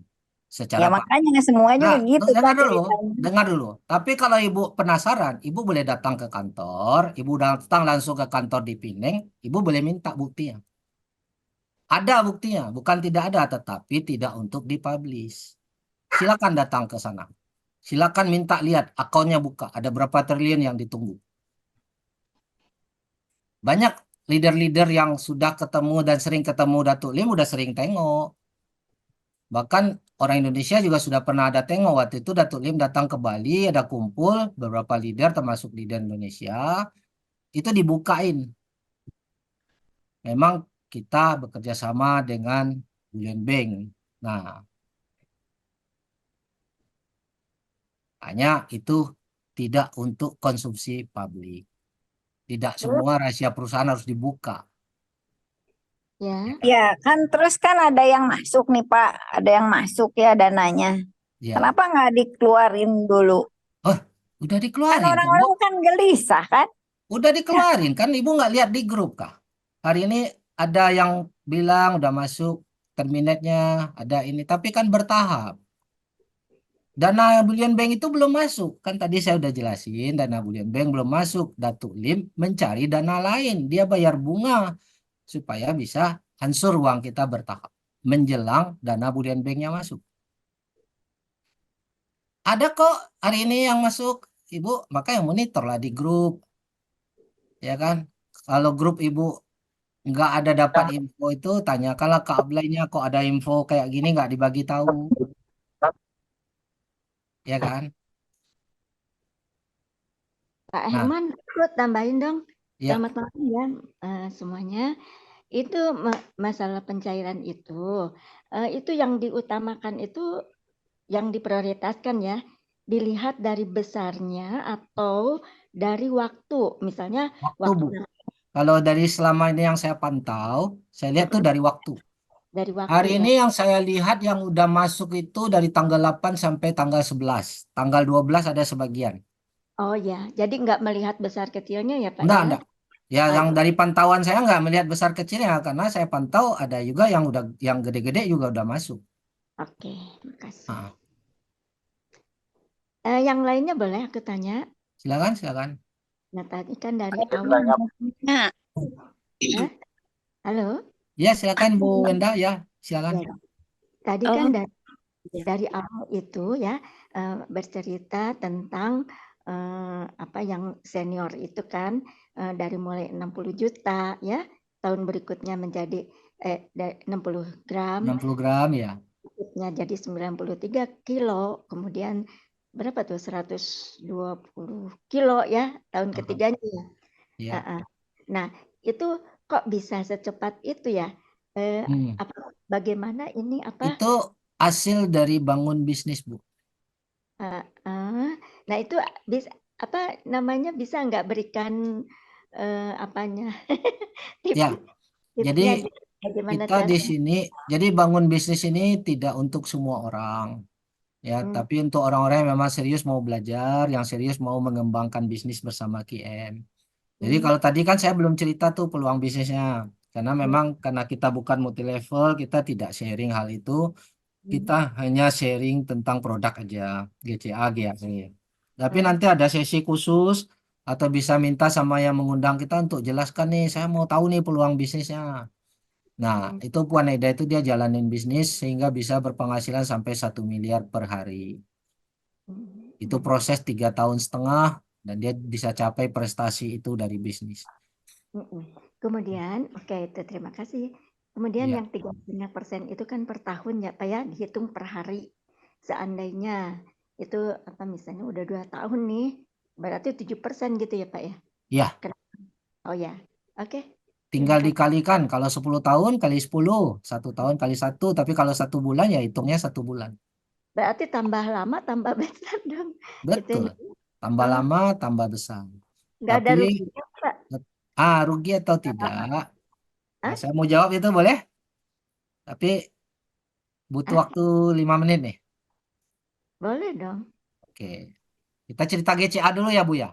secara Ya Pak. makanya nggak semua juga Nah, gitu dengar Pak dulu, ceritanya. dengar dulu. Tapi kalau Ibu penasaran, Ibu boleh datang ke kantor, Ibu datang langsung ke kantor di Pineng, Ibu boleh minta buktinya. Ada buktinya, bukan tidak ada, tetapi tidak untuk dipublish. Silakan datang ke sana. Silakan minta lihat akunnya buka, ada berapa triliun yang ditunggu. Banyak leader-leader yang sudah ketemu dan sering ketemu Datuk Lim udah sering tengok. Bahkan orang Indonesia juga sudah pernah ada tengok waktu itu Datuk Lim datang ke Bali, ada kumpul beberapa leader termasuk leader Indonesia, itu dibukain. Memang kita bekerja sama dengan Bullion Bank. Nah, hanya itu tidak untuk konsumsi publik. Tidak semua rahasia perusahaan harus dibuka. Ya. Ya kan terus kan ada yang masuk nih Pak, ada yang masuk ya dananya. Ya, Kenapa nggak dikeluarin dulu? oh, udah Kan dikeluarin kan, Bu? orang-orang kan gelisah kan? Udah dikeluarin kan, Ibu nggak lihat di grup kah? Hari ini ada yang bilang udah masuk terminatnya, ada ini, tapi kan bertahap. Dana Bullion Bank itu belum masuk. Kan tadi saya udah jelasin, dana Bullion Bank belum masuk. Datuk Lim mencari dana lain. Dia bayar bunga supaya bisa hancur uang kita bertahap. Menjelang dana Bullion Banknya masuk. Ada kok hari ini yang masuk, Ibu. Makanya monitor lah di grup. Ya kan? Kalau grup Ibu nggak ada dapat info itu, tanyakanlah ke upline-nya kok ada info kayak gini nggak dibagi tahu. Ya kan? Pak Nah, Herman, aku tambahin dong. ya. Selamat malam ya semuanya. Itu masalah pencairan itu yang diutamakan itu yang diprioritaskan ya, dilihat dari besarnya atau dari waktu. Misalnya Waktu, Bu. waktu Kalau dari selama ini yang saya pantau, saya lihat tuh dari waktu. dari waktu Hari ya. ini yang saya lihat yang udah masuk itu dari tanggal 8 sampai tanggal 11. Tanggal 12 ada sebagian. Oh ya, jadi nggak melihat besar kecilnya ya Pak ya. Enggak. Ya, Oh, yang dari pantauan saya nggak melihat besar kecilnya karena saya pantau ada juga yang gede-gede juga udah masuk. Oke, makasih. Nah, Yang lainnya boleh aku tanya? silakan. Nah tadi kan dari awal. Nah, Hah? Halo? Ya, silakan Bu Wenda ya, silakan. Ya. Tadi kan dari awal itu ya bercerita tentang apa yang senior itu kan dari mulai 60 juta ya, tahun berikutnya menjadi 60 gram, 60 gram ya. berikutnya jadi 93 kilo, kemudian berapa tuh 120 kilo ya tahun ketiganya ya. Ya. Nah, itu kok bisa secepat itu ya? Bagaimana ini apa? Itu hasil dari bangun bisnis, Bu. Nah itu bisa apa namanya bisa nggak berikan apanya? Ya, jadi bagaimana kita di cara? sini, jadi bangun bisnis ini tidak untuk semua orang, ya, tapi untuk orang-orang yang memang serius mau belajar, yang serius mau mengembangkan bisnis bersama QM. Jadi kalau tadi kan saya belum cerita tuh peluang bisnisnya, karena memang karena kita bukan multi level, kita tidak sharing hal itu, kita hanya sharing tentang produk aja, GCA, GAC. Tapi nanti ada sesi khusus atau bisa minta sama yang mengundang kita untuk jelaskan nih, saya mau tahu nih peluang bisnisnya. Nah, itu Puan Eda itu dia jalanin bisnis sehingga bisa berpenghasilan sampai 1 miliar per hari. Itu proses 3 tahun setengah dan dia bisa capai prestasi itu dari bisnis. Kemudian, oke itu terima kasih. Kemudian Ya. yang 3,5% itu kan per tahun ya Pak ya, dihitung per hari. Seandainya itu apa misalnya udah 2 tahun nih, berarti 7% gitu ya Pak ya? Ya, Oh ya, oke. tinggal Terima kasih. dikalikan. Kalau 10 tahun kali 10, 1 tahun kali 1. Tapi kalau 1 bulan ya hitungnya 1 bulan. Berarti tambah lama tambah besar dong. Itu Betul. Tambah oh, lama, tambah besar. nggak ada Tapi, ruginya Pak. rugi atau tidak? Nah, Hah? saya mau jawab itu boleh? Tapi butuh Ah, waktu 5 menit nih. boleh dong. Oke. Kita cerita GCA dulu ya, Bu ya.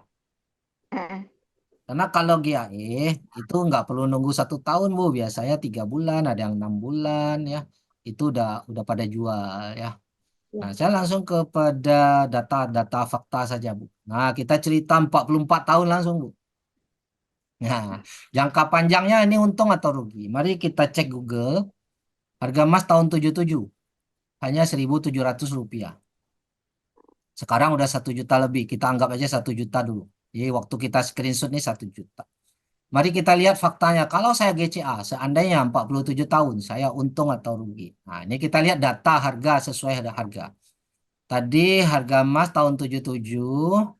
Ah, Karena kalau GAE itu nggak perlu nunggu 1 tahun, Bu. Biasanya 3 bulan, ada yang 6 bulan ya. Itu udah pada jual ya. ya. Nah, saya langsung kepada data fakta saja, Bu. Nah, kita cerita 44 tahun langsung, Bu. Nah, jangka panjangnya ini untung atau rugi? Mari kita cek Google. Harga emas tahun 77 hanya Rp1.700. Sekarang udah 1 juta lebih. Kita anggap aja 1 juta dulu. Jadi waktu kita screenshot nih 1 juta. Mari kita lihat faktanya. Kalau saya GCA, seandainya 47 tahun, saya untung atau rugi. Nah, ini kita lihat data harga sesuai harga. Tadi harga emas tahun 77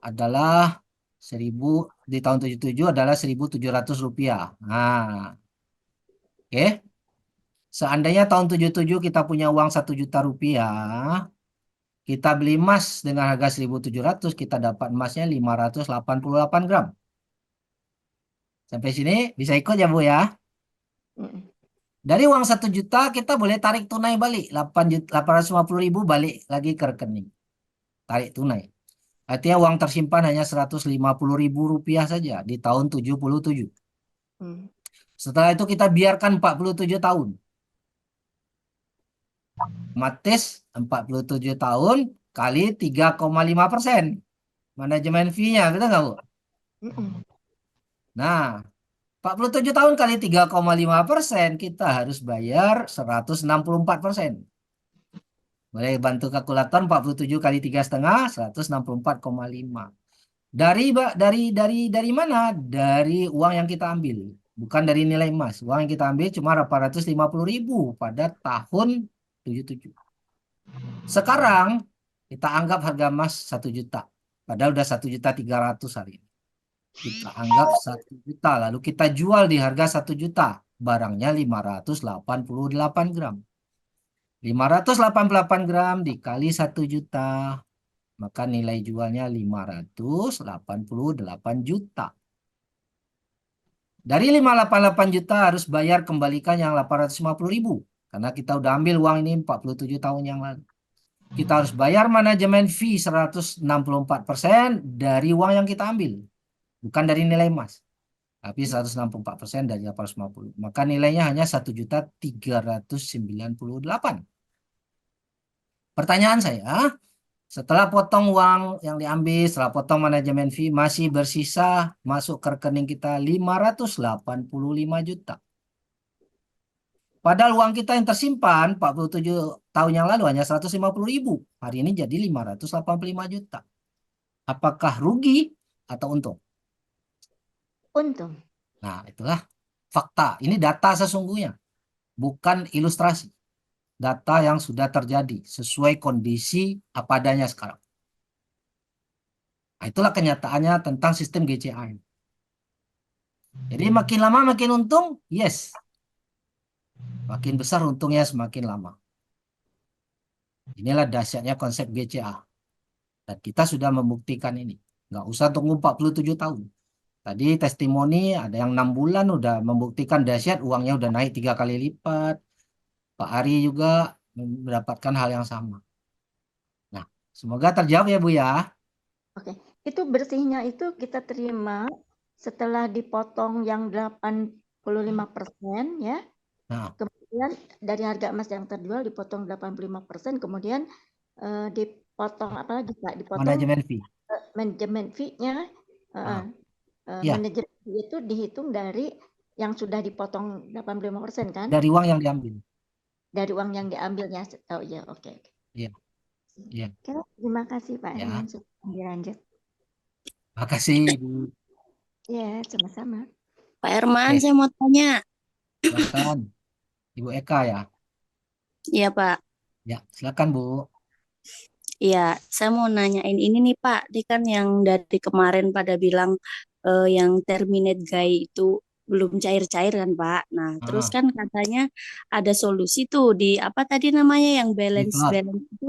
adalah 1000, di tahun 77 adalah Rp1.700. Nah, oke. Seandainya tahun 77 kita punya uang Rp1 juta, kita beli emas dengan harga 1.700, kita dapat emasnya 588 gram. Sampai sini bisa ikut ya, Bu ya? Mm-mm. Dari uang 1 juta kita boleh tarik tunai balik 850.000 balik lagi ke rekening. Tarik tunai. Artinya uang tersimpan hanya Rp150.000 saja di tahun 77. Hmm. Setelah itu kita biarkan 47 tahun. Otomatis 47 tahun kali 3,5%. Manajemen fee-nya, betul nggak, Bu? Mm-mm. Nah, 47 tahun kali 3,5%, kita harus bayar 164%. Boleh bantu kalkulator, 47 kali 3,5, 164,5. Dari mana? Dari uang yang kita ambil. Bukan dari nilai emas. Uang yang kita ambil cuma 850.000 pada tahun 77. Sekarang kita anggap harga emas 1 juta. Padahal udah 1.300.000 hari ini. Kita anggap 1 juta. Lalu kita jual di harga 1 juta. Barangnya 588 gram. 588 gram dikali 1 juta. Maka nilai jualnya 588 juta. Dari 588 juta harus bayar kembalikan yang 850.000. Karena kita udah ambil uang ini 47 tahun yang lalu. Kita harus bayar manajemen fee 164% dari uang yang kita ambil. Bukan dari nilai emas. Tapi 164% dari 850. Maka nilainya hanya 1.398. Pertanyaan saya, setelah potong uang yang diambil, setelah potong manajemen fee, masih bersisa masuk ke rekening kita 585 juta. Padahal uang kita yang tersimpan 47 tahun yang lalu hanya 150.000. Hari ini jadi 585 juta. Apakah rugi atau untung? Untung. Nah, itulah fakta. Ini data sesungguhnya, bukan ilustrasi. Data yang sudah terjadi sesuai kondisi apa adanya sekarang. Nah, itulah kenyataannya tentang sistem GCA. Jadi makin lama makin untung, yes. Makin besar untungnya semakin lama. Inilah dahsyatnya konsep GCA. Dan kita sudah membuktikan ini. Nggak usah tunggu 47 tahun. Tadi testimoni ada yang 6 bulan udah membuktikan dahsyat, uangnya udah naik 3 kali lipat. Pak Ari juga mendapatkan hal yang sama. Nah, semoga terjawab ya, Bu ya. Oke, itu bersihnya itu kita terima setelah dipotong yang 85% ya. Nah, Kemudian dari harga emas yang terjual dipotong 85%, kemudian dipotong apa lagi Pak? Dipotong manajemen fee. manajemen fee-nya. Nah, ya, Manajemen fee itu dihitung dari yang sudah dipotong 85% kan? dari uang yang diambil. Dari uang yang diambilnya. Oh iya, oke. Iya, iya. Oke, terima kasih Pak Ya. Herman sudah dilanjut. Makasih, Bu. Ya, sama-sama. Pak Herman, Oke, saya mau tanya. silakan. Ibu Eka ya. Iya, Pak. Ya, silakan Bu. Iya, saya mau nanyain ini nih, Pak. Ini kan yang dari kemarin pada bilang yang terminate guy itu belum cair-cair kan, Pak. Nah, terus Ah, kan katanya ada solusi tuh di apa tadi namanya yang di balance float. balance itu.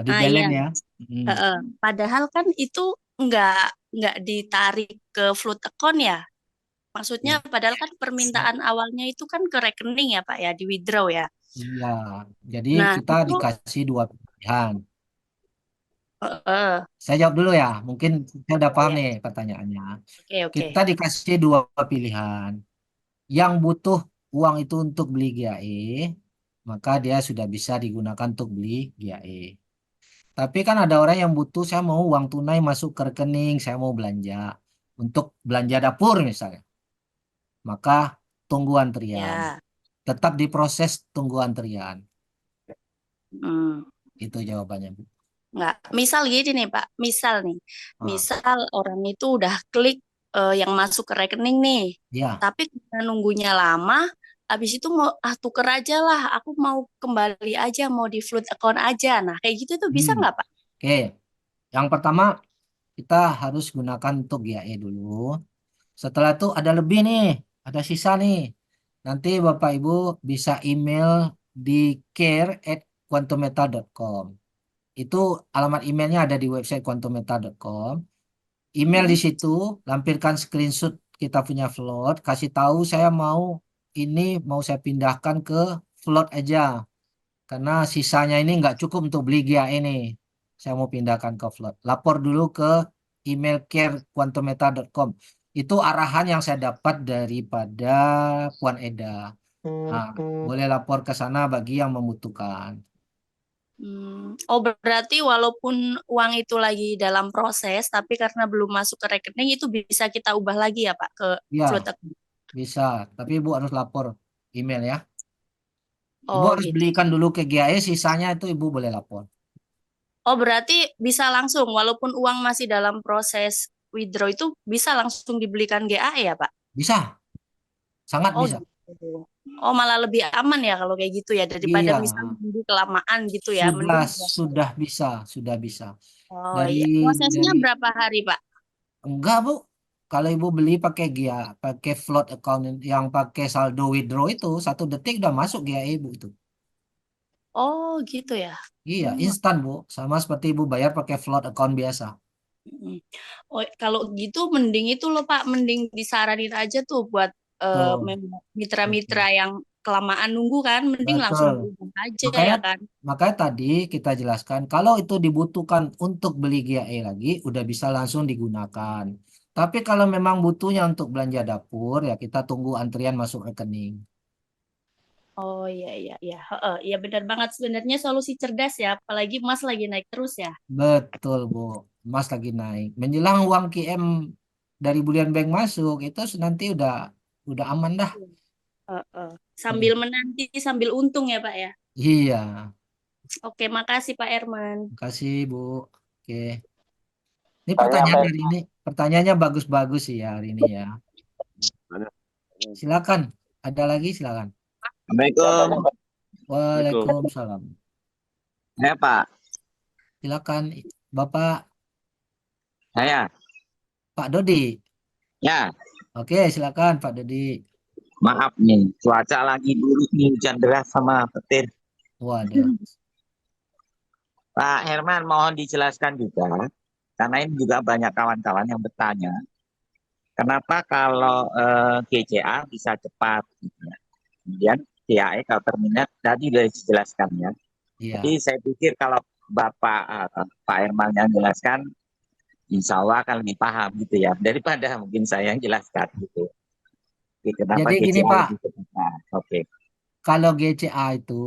Di Ah, iya. balance ya. Hmm, Heeh. Padahal kan itu nggak nggak ditarik ke float account ya. Maksudnya ya. padahal kan permintaan awalnya itu kan ke rekening ya, Pak ya, di withdraw ya. Iya, jadi Nah, kita itu dikasih dua pilihan. heeh. Saya jawab dulu ya, mungkin saya udah Oh paham ya. nih pertanyaannya. Oke, oke. Kita dikasih dua pilihan. Yang butuh uang itu untuk beli GAE, maka dia sudah bisa digunakan untuk beli GAE. Tapi kan ada orang yang butuh, saya mau uang tunai masuk ke rekening, saya mau belanja. Untuk belanja dapur misalnya. Maka tunggu antrian. Ya. Tetap diproses tunggu antrian. Hmm. Itu jawabannya, Bu. Nggak. Misal gini nih, Pak. Misal nih. Ah, Misal orang itu udah klik yang masuk ke rekening nih. ya, Tapi karena nunggunya lama, habis itu mau tuker aja lah. Aku mau kembali aja, mau di float account aja. Nah, kayak gitu tuh bisa hmm. nggak, Pak? Oke. Yang pertama, kita harus gunakan untuk GAE dulu. Setelah itu ada lebih nih, ada sisa nih. Nanti Bapak Ibu bisa email di care@quantummetal.com. Itu alamat emailnya ada di website quantummetal.com. Email di situ, lampirkan screenshot kita punya float, kasih tahu saya mau ini mau saya pindahkan ke float aja. Karena sisanya ini nggak cukup untuk beli GAE ini. Saya mau pindahkan ke float. Lapor dulu ke email care@quantummetal.com. Itu arahan yang saya dapat daripada Puan Eda. Nah, boleh lapor ke sana bagi yang membutuhkan. Oh, berarti walaupun uang itu lagi dalam proses, tapi karena belum masuk ke rekening itu bisa kita ubah lagi ya, Pak, ke float Ya, account. bisa. Tapi Ibu harus lapor email ya. Ibu Oh, harus gitu. belikan dulu ke GAE, sisanya itu Ibu boleh lapor. Oh, berarti bisa langsung, walaupun uang masih dalam proses withdraw itu bisa langsung dibelikan GAE ya, Pak? Bisa, sangat Oh, bisa. gitu. Oh, malah lebih aman ya kalau kayak gitu ya, daripada Iya, misalnya nunggu kelamaan gitu ya, sudah mending. sudah bisa, sudah bisa. Oh Dari iya, prosesnya dari berapa hari, Pak? enggak, Bu. Kalau Ibu beli pakai GIA, pakai float account yang pakai saldo withdraw itu 1 detik udah masuk GIA Ibu itu. Oh, gitu ya. Iya, Hmm. instan, Bu. Sama seperti Ibu bayar pakai float account biasa. Mm. Oh, kalau gitu mending itu loh Pak, mending disaranin aja tuh buat Tuh, mitra-mitra betul. yang kelamaan nunggu kan, mending langsung Betul. diubah aja Makanya ya kan. makanya tadi kita jelaskan kalau itu dibutuhkan untuk beli GAE lagi udah bisa langsung digunakan. Tapi kalau memang butuhnya untuk belanja dapur ya kita tunggu antrian masuk rekening. Oh iya iya iya, heeh, iya benar banget sebenarnya solusi cerdas ya, apalagi emas lagi naik terus ya. Betul, Bu. Emas lagi naik. Menjelang uang QM dari Bulian Bank masuk itu nanti udah aman dah. Heeh. Hmm. Sambil menanti sambil untung ya Pak ya. Iya, Oke, makasih Pak Herman. makasih, Bu. Oke. Ini pertanyaan hari ini, pertanyaannya bagus-bagus sih ya hari ini ya. Silakan. Ada lagi silakan. Assalamualaikum. Waalaikumsalam. Ya Pak, Silakan Bapak saya. Pak Dodi. Ya, Oke, silakan Pak Dodi. maaf nih, cuaca lagi buruk nih, hujan deras sama petir. Waduh. Pak Herman, mohon dijelaskan juga, karena ini juga banyak kawan-kawan yang bertanya, kenapa kalau GCA bisa cepat, gitu ya. Kemudian GAE kalau terminat, tadi sudah dijelaskan ya. Iya. Jadi saya pikir kalau Bapak Pak Herman yang jelaskan, insya Allah akan lebih paham gitu ya, daripada mungkin saya yang jelaskan gitu. Oke, kenapa Jadi gini GCA Pak, lebih cepat? Oke. kalau GCA itu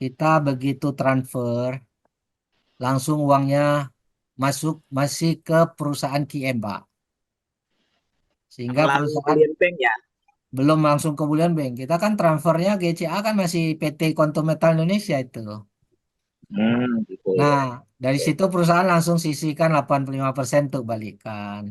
kita begitu transfer langsung uangnya masuk masih ke perusahaan QM Pak. Sehingga Melalui perusahaan Bulian Bank ya? belum langsung ke Bulian Bank. Kita kan transfernya GCA kan masih PT Konto Metal Indonesia itu. Gitu. Nah, dari situ perusahaan langsung sisihkan 85% untuk balikan.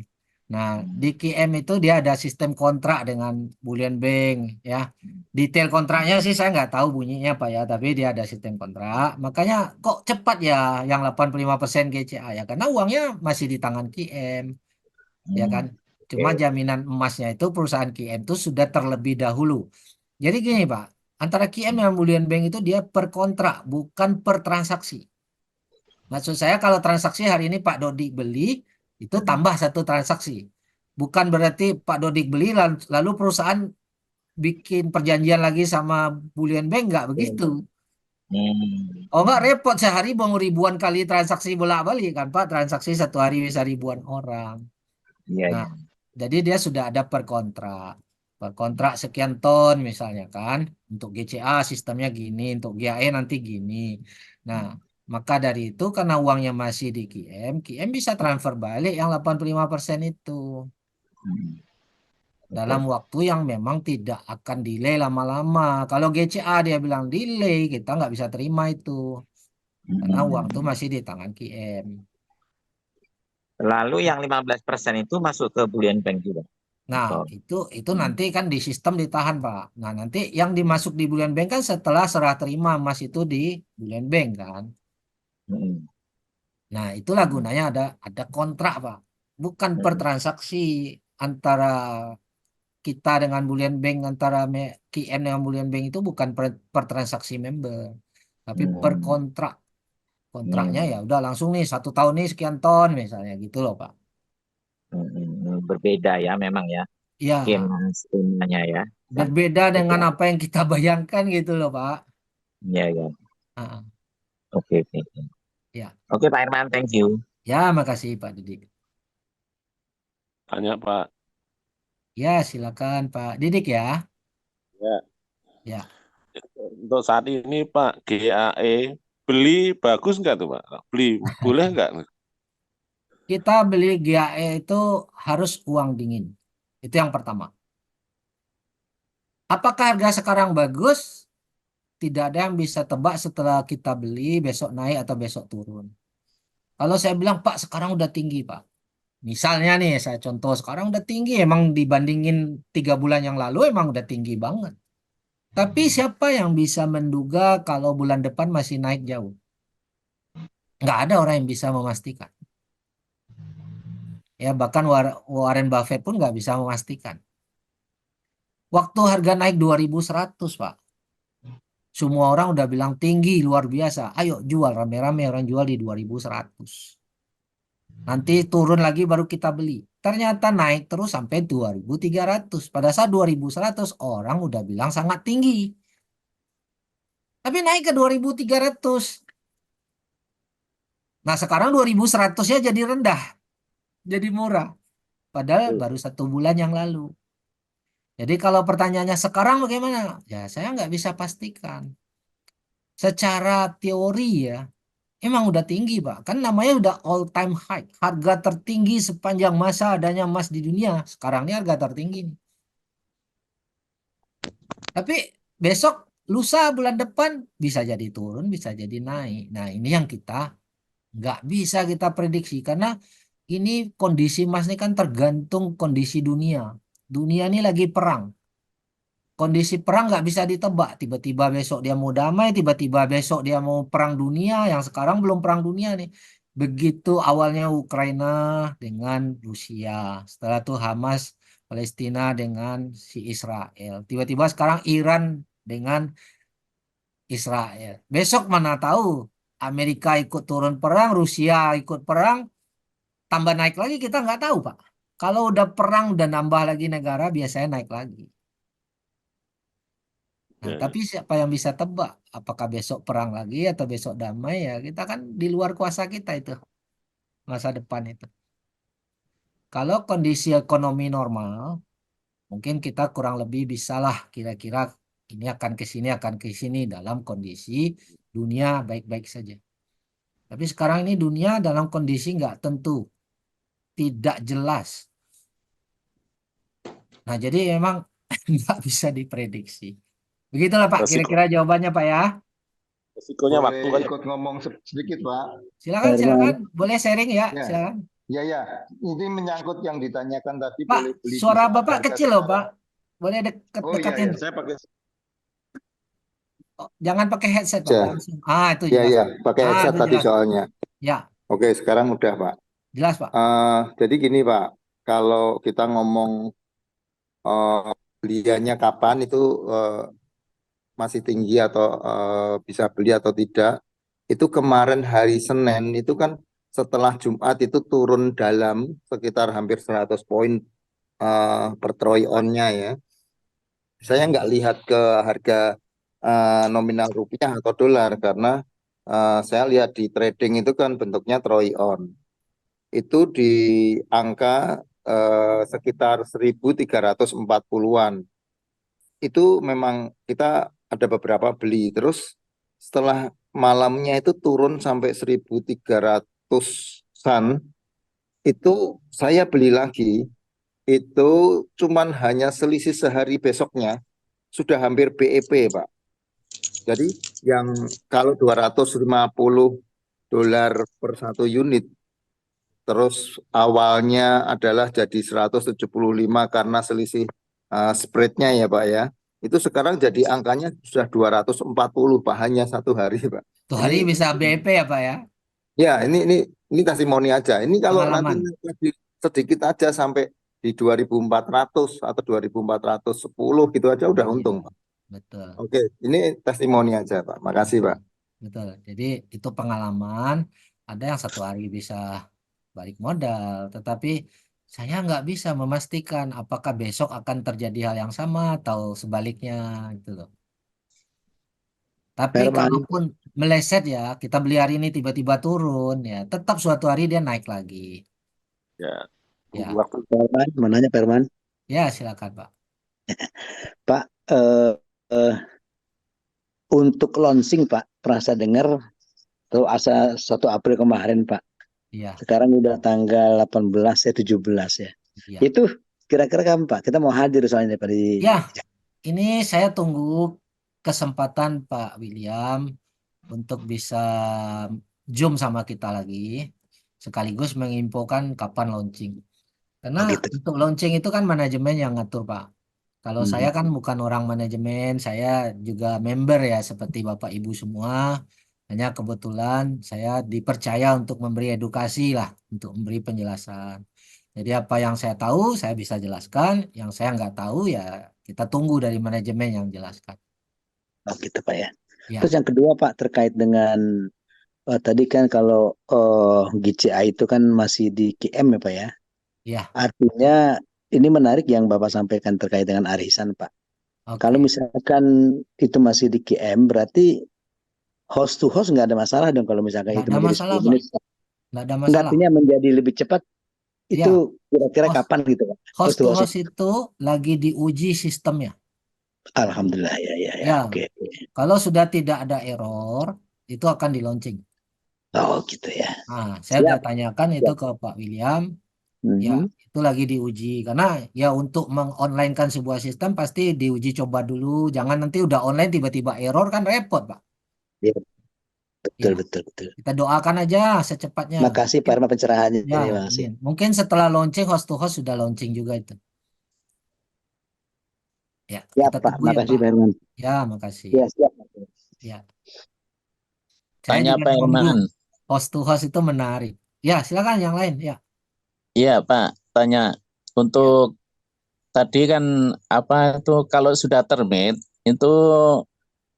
Nah, di QM itu dia ada sistem kontrak dengan Bullion Bank ya. Detail kontraknya sih saya nggak tahu bunyinya Pak ya, tapi dia ada sistem kontrak. Makanya kok cepat ya yang 85% GCA ya, karena uangnya masih di tangan QM ya kan. Cuma Oke. jaminan emasnya itu perusahaan QM itu sudah terlebih dahulu. Jadi gini Pak, antara QM dan Bullion Bank itu dia per kontrak, bukan per transaksi. Maksud saya kalau transaksi hari ini Pak Dodik beli, itu tambah satu transaksi. Bukan berarti Pak Dodik beli lalu perusahaan bikin perjanjian lagi sama Bullion Bank, nggak begitu. Hmm. Oh nggak repot sehari mau ribuan kali transaksi bolak-balik kan Pak, transaksi satu hari bisa ribuan orang. Iya, Nah, iya. jadi dia sudah ada per kontrak. Per kontrak sekian ton misalnya kan. Untuk GCA sistemnya gini, untuk GAE nanti gini. Nah, maka dari itu karena uangnya masih di QM, QM bisa transfer balik yang 85% itu. Dalam waktu yang memang tidak akan delay lama-lama. Kalau GCA dia bilang delay, kita nggak bisa terima itu. Karena uang itu masih di tangan QM. Lalu yang 15% itu masuk ke Bullion Bank juga. Nah, Atau itu nanti kan di sistem ditahan, Pak. Nah, nanti yang dimasuk di Bullion Bank kan setelah serah terima emas itu di Bullion Bank kan. Nah, itulah gunanya ada kontrak, Pak. Bukan per transaksi antara kita dengan Bullion Bank, antara QM dengan Bullion Bank itu bukan per transaksi member, tapi per kontrak. Kontraknya ya udah langsung nih 1 tahun nih sekian ton misalnya gitu loh, Pak. berbeda ya memang ya Ya, skemanya ya. berbeda dengan apa yang kita bayangkan gitu loh, Pak. Iya, ya. Ah, Oke, oke. ya. Oke, Pak Herman, thank you. Ya, makasih Pak Didik. Tanya Pak. Ya, silakan Pak Didik ya. Ya. Ya. Untuk saat ini Pak, GAE beli bagus nggak tuh Pak? Beli boleh nggak? Kita beli GAE itu harus uang dingin. Itu yang pertama. Apakah harga sekarang bagus? Tidak ada yang bisa tebak setelah kita beli, besok naik atau besok turun. Kalau saya bilang, Pak, sekarang udah tinggi, Pak. Misalnya nih, saya contoh, sekarang udah tinggi. Emang dibandingin 3 bulan yang lalu, emang udah tinggi banget. Tapi siapa yang bisa menduga kalau bulan depan masih naik jauh? Nggak ada orang yang bisa memastikan. Ya, bahkan Warren Buffett pun nggak bisa memastikan. Waktu harga naik 2100, Pak. Semua orang udah bilang tinggi, luar biasa. Ayo jual, rame-rame orang jual di 2100. Nanti turun lagi baru kita beli. Ternyata naik terus sampai 2300. Pada saat 2100 orang udah bilang sangat tinggi. Tapi naik ke 2300. Nah sekarang 2100-nya jadi rendah. Jadi murah. Padahal baru 1 bulan yang lalu. Jadi kalau pertanyaannya sekarang bagaimana? Ya saya nggak bisa pastikan. Secara teori ya, emang udah tinggi Pak. Kan namanya udah all time high. Harga tertinggi sepanjang masa adanya emas di dunia. Sekarang ini harga tertinggi nih. Tapi besok, lusa, bulan depan bisa jadi turun, bisa jadi naik. Nah ini yang kita nggak bisa kita prediksi. Karena ini kondisi emas ini kan tergantung kondisi dunia. Dunia ini lagi perang. Kondisi perang nggak bisa ditebak. Tiba-tiba besok dia mau damai, tiba-tiba besok dia mau perang dunia. Yang sekarang belum perang dunia nih. Begitu awalnya Ukraina dengan Rusia. Setelah itu Hamas, Palestina dengan si Israel. Tiba-tiba sekarang Iran dengan Israel. Besok mana tahu Amerika ikut turun perang, Rusia ikut perang, tambah naik lagi kita nggak tahu Pak. Kalau udah perang udah nambah lagi negara biasanya naik lagi. Nah, tapi siapa yang bisa tebak? Apakah besok perang lagi atau besok damai ya? Kita kan di luar kuasa kita itu masa depan itu. Kalau kondisi ekonomi normal, mungkin kita kurang lebih bisalah kira-kira ini akan ke sini dalam kondisi dunia baik-baik saja. Tapi sekarang ini dunia dalam kondisi nggak tentu, tidak jelas. Nah, jadi memang nggak bisa diprediksi. Begitulah Pak, kira-kira jawabannya Pak ya. Resikonya Boleh waktu kan. ikut ngomong sedikit, Pak. Silakan, boleh sharing ya, Ya. silakan. Ya, ya. Ini menyangkut yang ditanyakan tadi, Pak, boleh beli di suara saat Bapak harga kecil loh, sekarang. Pak. Boleh Oh iya, dekat-dekatin. ya. Saya pakai Oh, jangan pakai headset, Pak. aja. Langsung. Ah, itu Ya, jelas. ya. Pakai Ah, headset itu tadi jelas. soalnya. Ya, Oke, sekarang udah, Pak. jelas, Pak. Jadi gini, Pak. Kalau kita ngomong beliannya kapan itu masih tinggi atau bisa beli atau tidak, itu kemarin hari Senin itu kan setelah Jumat itu turun dalam sekitar hampir 100 poin per troy on-nya ya. Saya nggak lihat ke harga nominal rupiah atau dolar karena saya lihat di trading itu kan bentuknya troy on. Itu di angka sekitar 1340-an. Itu memang kita ada beberapa beli. Terus setelah malamnya itu turun sampai 1300-an, itu saya beli lagi. Itu cuman hanya selisih sehari besoknya sudah hampir BEP, Pak. Jadi yang kalau 250 dolar per satu unit, terus awalnya adalah jadi 175 karena selisih spreadnya ya Pak ya. Itu sekarang jadi angkanya sudah 240 Pak, hanya satu hari Pak. Tuh hari Ini bisa BP ya, Pak ya. ya ini testimoni aja. Ini kalau nanti Pengalaman. lagi sedikit aja sampai di 2400 atau 2410 gitu aja udah Iya, untung Pak. betul. Oke, ini testimoni aja Pak. Makasih Pak. Betul. Jadi itu pengalaman. Ada yang satu hari bisa balik modal, tetapi saya nggak bisa memastikan apakah besok akan terjadi hal yang sama atau sebaliknya gitu loh. Tapi Herman, kalaupun meleset ya, kita beli hari ini tiba-tiba turun ya, tetap suatu hari dia naik lagi. Ya, Ya, waktu Herman, mau nanya Pak Herman. ya silakan Pak. Pak, untuk launching Pak, pernah saya dengar tuh asa 1 April kemarin Pak. Iya, Sekarang udah tanggal 18 ya 17 ya. iya. Itu kira-kira kapan Pak? Kita mau hadir soalnya Pak di Ya, ini saya tunggu kesempatan Pak William untuk bisa Zoom sama kita lagi, sekaligus menginfokan kapan launching. Karena gitu. untuk launching itu kan manajemen yang ngatur, Pak. Kalau saya kan bukan orang manajemen, saya juga member ya seperti Bapak Ibu semua. Hanya kebetulan saya dipercaya untuk memberi edukasi lah, untuk memberi penjelasan. Jadi apa yang saya tahu saya bisa jelaskan, yang saya nggak tahu ya kita tunggu dari manajemen yang jelaskan. Oh gitu Pak ya. Ya, Terus yang kedua Pak terkait dengan tadi kan kalau GCA itu kan masih di KM ya Pak ya. ya, Artinya ini menarik yang Bapak sampaikan terkait dengan arisan Pak. oke. Kalau misalkan itu masih di KM berarti host to host nggak ada masalah dong kalau misalkan Nggak itu ada menjadi masalah, 10 Pak. menit. Nggak ada Enggak, masalah. artinya menjadi lebih cepat Ya, itu kira-kira host, kapan gitu Pak? host Host to to host. host itu lagi diuji sistemnya. Alhamdulillah ya. Ya, Oke. kalau sudah tidak ada error, itu akan di launching. Oh gitu ya. Nah, saya Siap. udah tanyakan itu ke Pak William, ya itu lagi diuji. Karena ya untuk mengonlinekan sebuah sistem pasti diuji coba dulu. Jangan nanti udah online tiba-tiba error kan repot, Pak. Ya, Ya, betul. kita doakan aja secepatnya. Makasih Pak Herman pencerahannya. Ya, Terima kasih. mungkin setelah launching host to host sudah launching juga itu. Ya, Ya kita Pak, tunggu ya makasih Pak. Pak Herman. Ya, makasih. Ya siap. Ya. Saya Tanya juga Pak nunggu Herman. host to host itu menarik. Ya, silakan yang lain ya. Iya Pak, tanya untuk tadi kan apa itu kalau sudah termit itu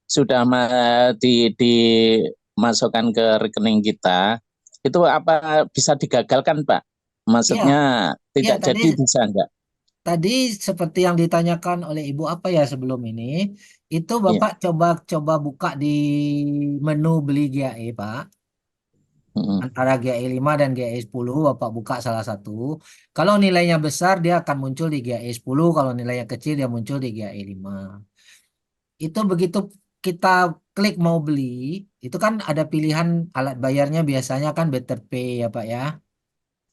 sudah dimasukkan ke rekening kita, itu apa bisa digagalkan Pak? Maksudnya Ya, tidak tadi jadi bisa enggak? Tadi seperti yang ditanyakan oleh Ibu apa ya sebelum ini, itu Iya. Bapak coba buka di menu beli GAE, Pak. Antara GAE 5 dan GAE 10, Bapak buka salah satu. Kalau nilainya besar, dia akan muncul di GAE 10. Kalau nilainya kecil, dia muncul di GAE 5. Itu begitu kita klik mau beli, itu kan ada pilihan alat bayarnya biasanya kan Better Pay ya Pak ya.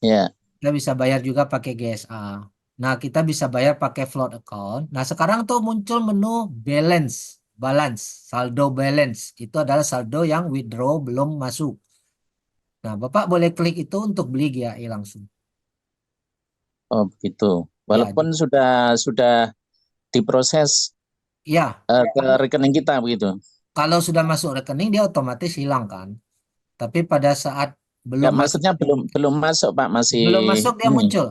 Iya. Kita bisa bayar juga pakai GSA. Nah, kita bisa bayar pakai float account. Nah, sekarang tuh muncul menu balance, saldo balance. Itu adalah saldo yang withdraw belum masuk. Nah, Bapak boleh klik itu untuk beli GAE langsung. Oh, begitu. Ya, Walaupun sudah diproses ya, ke rekening kita begitu. kalau sudah masuk rekening dia otomatis hilang kan. Tapi pada saat Enggak, belum masuk, maksudnya belum masuk, Pak, masih belum masuk dia ini. muncul.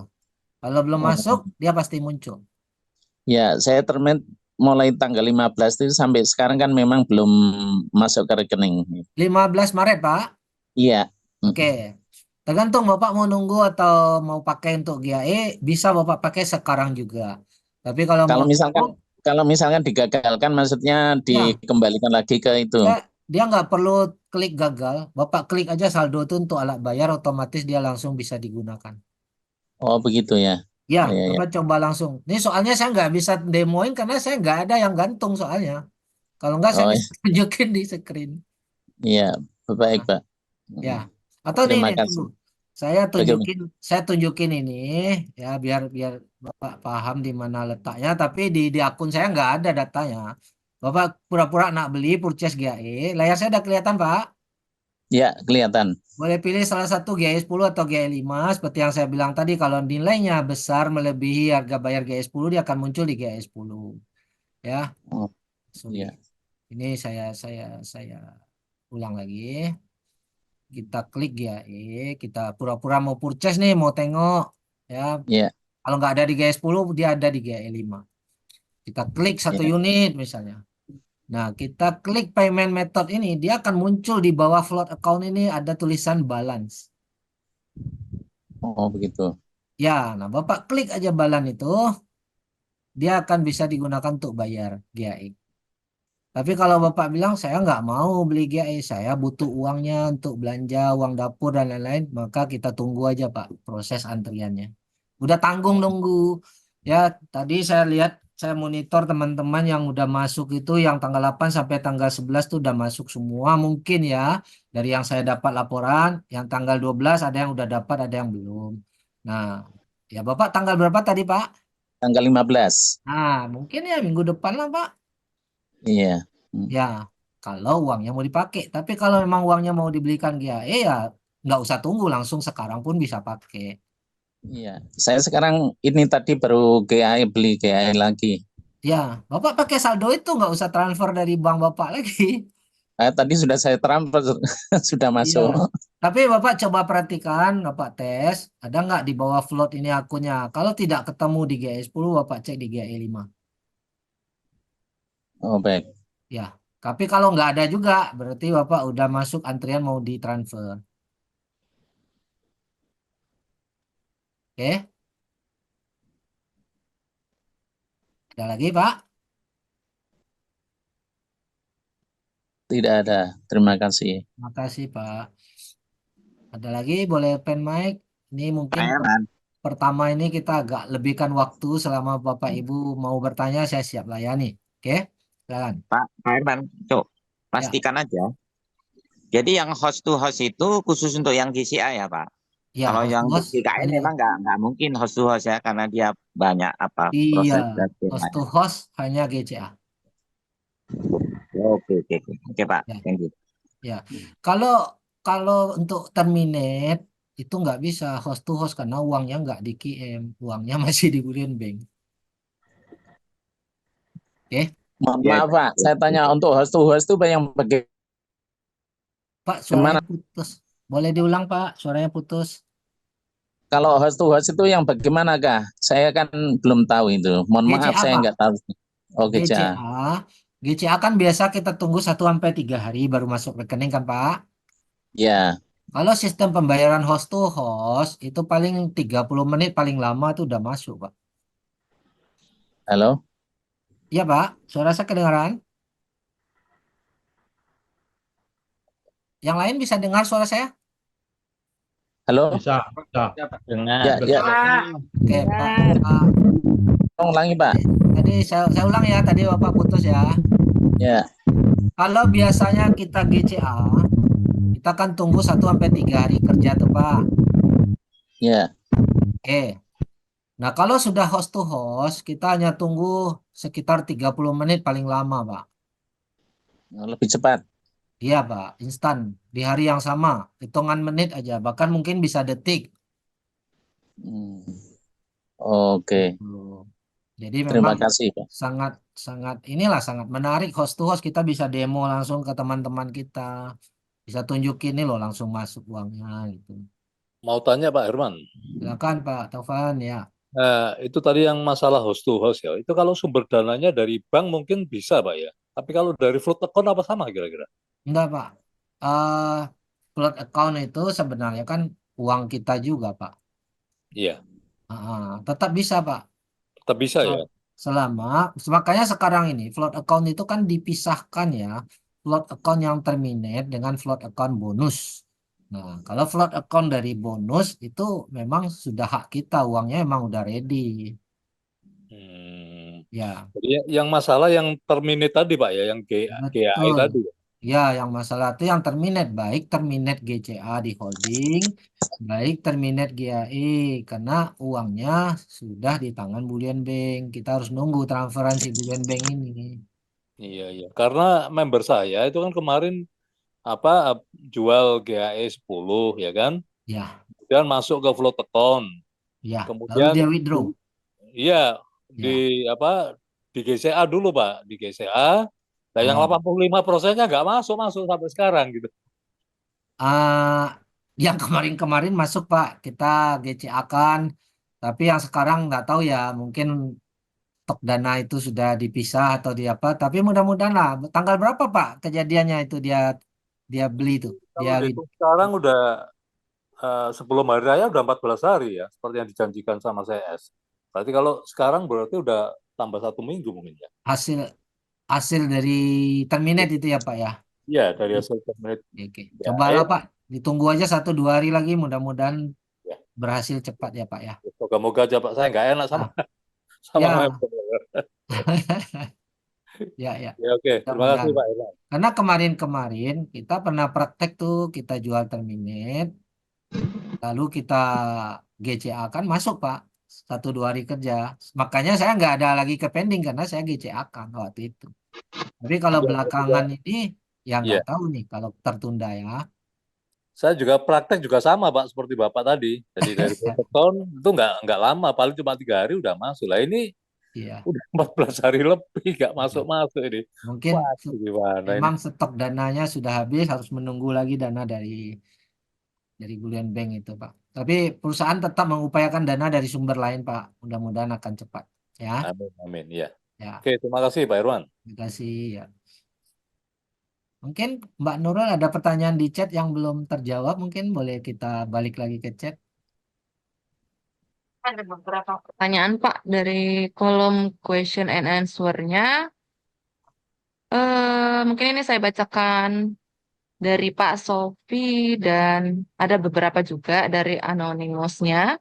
Kalau belum Oh, masuk dia pasti muncul. ya, saya termin mulai tanggal 15 itu sampai sekarang kan memang belum masuk ke rekening. 15 Maret, Pak. Iya. Oke. Tergantung Bapak mau nunggu atau mau pakai untuk GAE, bisa Bapak pakai sekarang juga. Tapi kalau Kalau mau nunggu, kalau misalkan digagalkan, maksudnya ya, dikembalikan lagi ke itu. dia nggak perlu klik gagal. Bapak klik aja saldo itu untuk alat bayar, otomatis dia langsung bisa digunakan. Oh, begitu ya. Ya, Iya, iya. Bapak coba langsung. Ini soalnya saya nggak bisa demoin karena saya nggak ada yang gantung soalnya. Kalau nggak saya Oh, bisa tunjukin di screen. iya, baik, Pak. Ya. Atau Terima nih, kasih. tunggu. Saya Bagaimana? tunjukin ini ya biar biar Bapak paham di mana letaknya. Tapi di akun saya nggak ada datanya. Bapak pura-pura nak beli purchase GAE. Layar saya udah kelihatan, Pak. Ya, kelihatan. Boleh pilih salah satu GAE 10 atau GAE 5. Seperti yang saya bilang tadi, kalau nilainya besar melebihi harga bayar GAE 10, dia akan muncul di GAE 10. Ya. Oh, Sorry. iya. Ini saya ulang lagi. Kita klik GAE, kita pura-pura mau purchase nih, mau tengok. Ya. Iya, Kalau nggak ada di GAE 10, dia ada di GAE 5. Kita klik satu iya. unit misalnya. Nah, kita klik payment method ini, dia akan muncul di bawah float account ini ada tulisan balance. Oh, begitu. Ya, nah Bapak klik aja balance itu, dia akan bisa digunakan untuk bayar GAE. Tapi kalau Bapak bilang saya nggak mau beli GAE, saya butuh uangnya untuk belanja, uang dapur dan lain-lain, maka kita tunggu aja Pak proses antriannya. Udah tanggung nunggu. Ya, tadi saya lihat, saya monitor teman-teman yang udah masuk itu yang tanggal 8 sampai tanggal 11 tuh udah masuk semua mungkin ya. Dari yang saya dapat laporan, yang tanggal 12 ada yang udah dapat, ada yang belum. Nah, ya Bapak tanggal berapa tadi Pak? Tanggal 15. Nah, mungkin ya minggu depan lah Pak. Iya. Ya, kalau uangnya mau dipakai. Tapi kalau memang uangnya mau dibelikan GAE ya nggak usah tunggu, langsung sekarang pun bisa pakai. Iya. Saya sekarang ini tadi baru beli GAE lagi. Ya, Bapak pakai saldo itu nggak usah transfer dari bank Bapak lagi. Tadi sudah saya transfer, sudah Iya. masuk. Tapi Bapak coba perhatikan, Bapak tes, ada nggak di bawah float ini akunnya. Kalau tidak ketemu di GAE 10, Bapak cek di GAE 5. Oh, baik. Ya, tapi kalau nggak ada juga, berarti Bapak udah masuk antrian mau ditransfer. Oke? Ada lagi, Pak? Tidak ada. Terima kasih. Terima kasih, Pak. Ada lagi, boleh pen mic? Ini mungkin pertama ini kita agak lebihkan waktu selama Bapak Ibu mau bertanya, saya siap layani. Oke? Silakan. Pak Herman, Cok, pastikan aja. Jadi yang host to host itu khusus untuk yang GCA ya, Pak? Ya, Kalau host yang to host GKN hanya- memang nggak mungkin host to host ya, karena dia banyak proses Iya, dan host to host hanya GCA. Oke, Pak. Ya. Thank you. Ya, kalau untuk terminate itu nggak bisa host to host karena uangnya nggak di KM, uangnya masih di Burian Bank. Oke, Mohon maaf, Pak. Saya tanya untuk host to host itu yang bagaimana? Pak, suaranya putus. Boleh diulang, Pak? Suaranya putus. Kalau host to host itu yang bagaimana, Kak? Saya kan belum tahu itu. Mohon maaf, GCA, saya Pak. nggak tahu. Oh, GCA. GCA kan biasa kita tunggu 1-3 hari baru masuk rekening kan, Pak? Ya. Kalau sistem pembayaran host to host itu paling 30 menit paling lama itu udah masuk, Pak. Halo? Iya, Pak. Suara saya kedengaran? Yang lain bisa dengar suara saya? Halo? Bisa. Dengar. Ya. Oke, Pak. Ulangi, Pak. Tadi saya ulang ya, tadi Bapak putus ya. Ya. Kalau biasanya kita GCA, kita kan tunggu 1-3 hari kerja tuh, Pak. Ya. Oke. Nah, kalau sudah host to host, kita hanya tunggu sekitar 30 menit paling lama, Pak. Lebih cepat. Iya Pak, instan di hari yang sama, hitungan menit aja, bahkan mungkin bisa detik. Hmm. Oke, Gitu. Jadi terima memang kasih Pak. sangat sangat inilah sangat menarik host to host, kita bisa demo langsung ke teman-teman kita, bisa tunjukin nih loh langsung masuk uangnya gitu. Mau tanya Pak Herman, Silakan Pak Taufan ya. itu tadi yang masalah host to host ya. Itu kalau sumber dananya dari bank mungkin bisa Pak ya. Tapi kalau dari float account apa sama kira-kira? Enggak Pak, eh float account itu sebenarnya kan uang kita juga Pak. Iya, Tetap bisa Pak. tetap bisa ya. Selama, makanya sekarang ini float account itu kan dipisahkan ya, float account yang terminate dengan float account bonus. Nah, kalau float account dari bonus itu memang sudah hak kita, uangnya memang udah ready. Ya, Jadi yang masalah yang terminate tadi Pak ya, yang GAE betul. tadi. Ya, yang masalah itu yang terminate, baik terminate GCA di holding, baik terminate GAE, karena uangnya sudah di tangan Bullion Bank. Kita harus nunggu transferan si Bullion Bank ini. Iya, iya. Karena member saya itu kan kemarin apa jual GAE 10 ya kan? Ya, Kemudian masuk ke float account. ya. Lalu Kemudian dia withdraw. iya di Ya. apa di GCA dulu Pak, di GCA. Nah, yang 85%-nya nggak masuk masuk sampai sekarang gitu. Yang kemarin-kemarin masuk Pak, kita GCA kan, tapi yang sekarang nggak tahu ya, mungkin stok dana itu sudah dipisah atau di apa, tapi mudah-mudahan lah. Tanggal berapa Pak kejadiannya itu dia dia beli itu, Kalau dia dihitung sekarang udah sebelum hari raya udah 14 hari ya, seperti yang dijanjikan sama CS. Berarti kalau sekarang berarti udah tambah 1 minggu mungkin ya. hasil hasil dari terminate itu ya Pak ya. Iya, dari hasil terminate Oke. GAE. Cobalah Pak, ditunggu aja 1-2 hari lagi, mudah-mudahan Ya. berhasil cepat ya Pak ya. Moga-moga aja Pak, saya nggak enak sama sama Ya. member. Ya, ya. Ya, oke. Terima kasih Pak Irwan. Karena kemarin-kemarin kita pernah praktek tuh, kita jual terminate, lalu kita GCA kan masuk Pak, 1-2 hari kerja. Makanya saya nggak ada lagi ke pending karena saya GCA kan waktu itu. Tapi kalau Iya, belakangan ini ya Iya. nggak tahu nih kalau tertunda ya. Saya juga praktek juga sama Pak seperti Bapak tadi. Jadi dari tahun itu nggak lama, paling cuma 3 hari udah masuk. Lah ini Iya. udah 14 hari lebih nggak masuk ini. Mungkin Waduh, gimana ini? memang stok dananya sudah habis, harus menunggu lagi dana dari Bullion Bank itu Pak. Tapi perusahaan tetap mengupayakan dana dari sumber lain Pak. Mudah-mudahan akan cepat ya. Amin, amin, ya. Ya. Oke, terima kasih Pak Irwan. Terima kasih ya. Mungkin Mbak Nurul ada pertanyaan di chat yang belum terjawab, mungkin boleh kita balik lagi ke chat. Ada beberapa pertanyaan Pak dari kolom question and answer-nya. Mungkin ini saya bacakan dari Pak Sofi dan ada beberapa juga dari Anonymous-nya.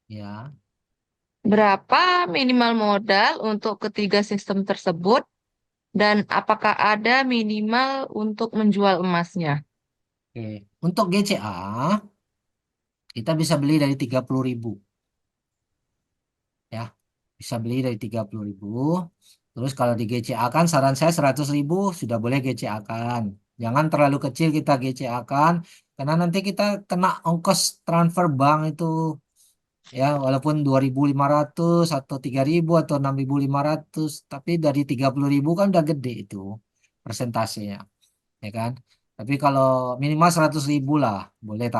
Ya. Berapa minimal modal untuk ketiga sistem tersebut dan apakah ada minimal untuk menjual emasnya? Oke. Untuk GCA kita bisa beli dari 30.000. Ya. Bisa beli dari 30.000. Terus kalau di GCA kan saran saya 100.000 sudah boleh GCA kan. Jangan terlalu kecil kita GCA kan karena nanti kita kena ongkos transfer bank itu. Ya, walaupun 2.500 atau 3.000 atau 6.500, tapi dari 30.000 kan udah gede itu persentasenya, ya kan? Tapi kalau minimal 100.000 lah, boleh taruh.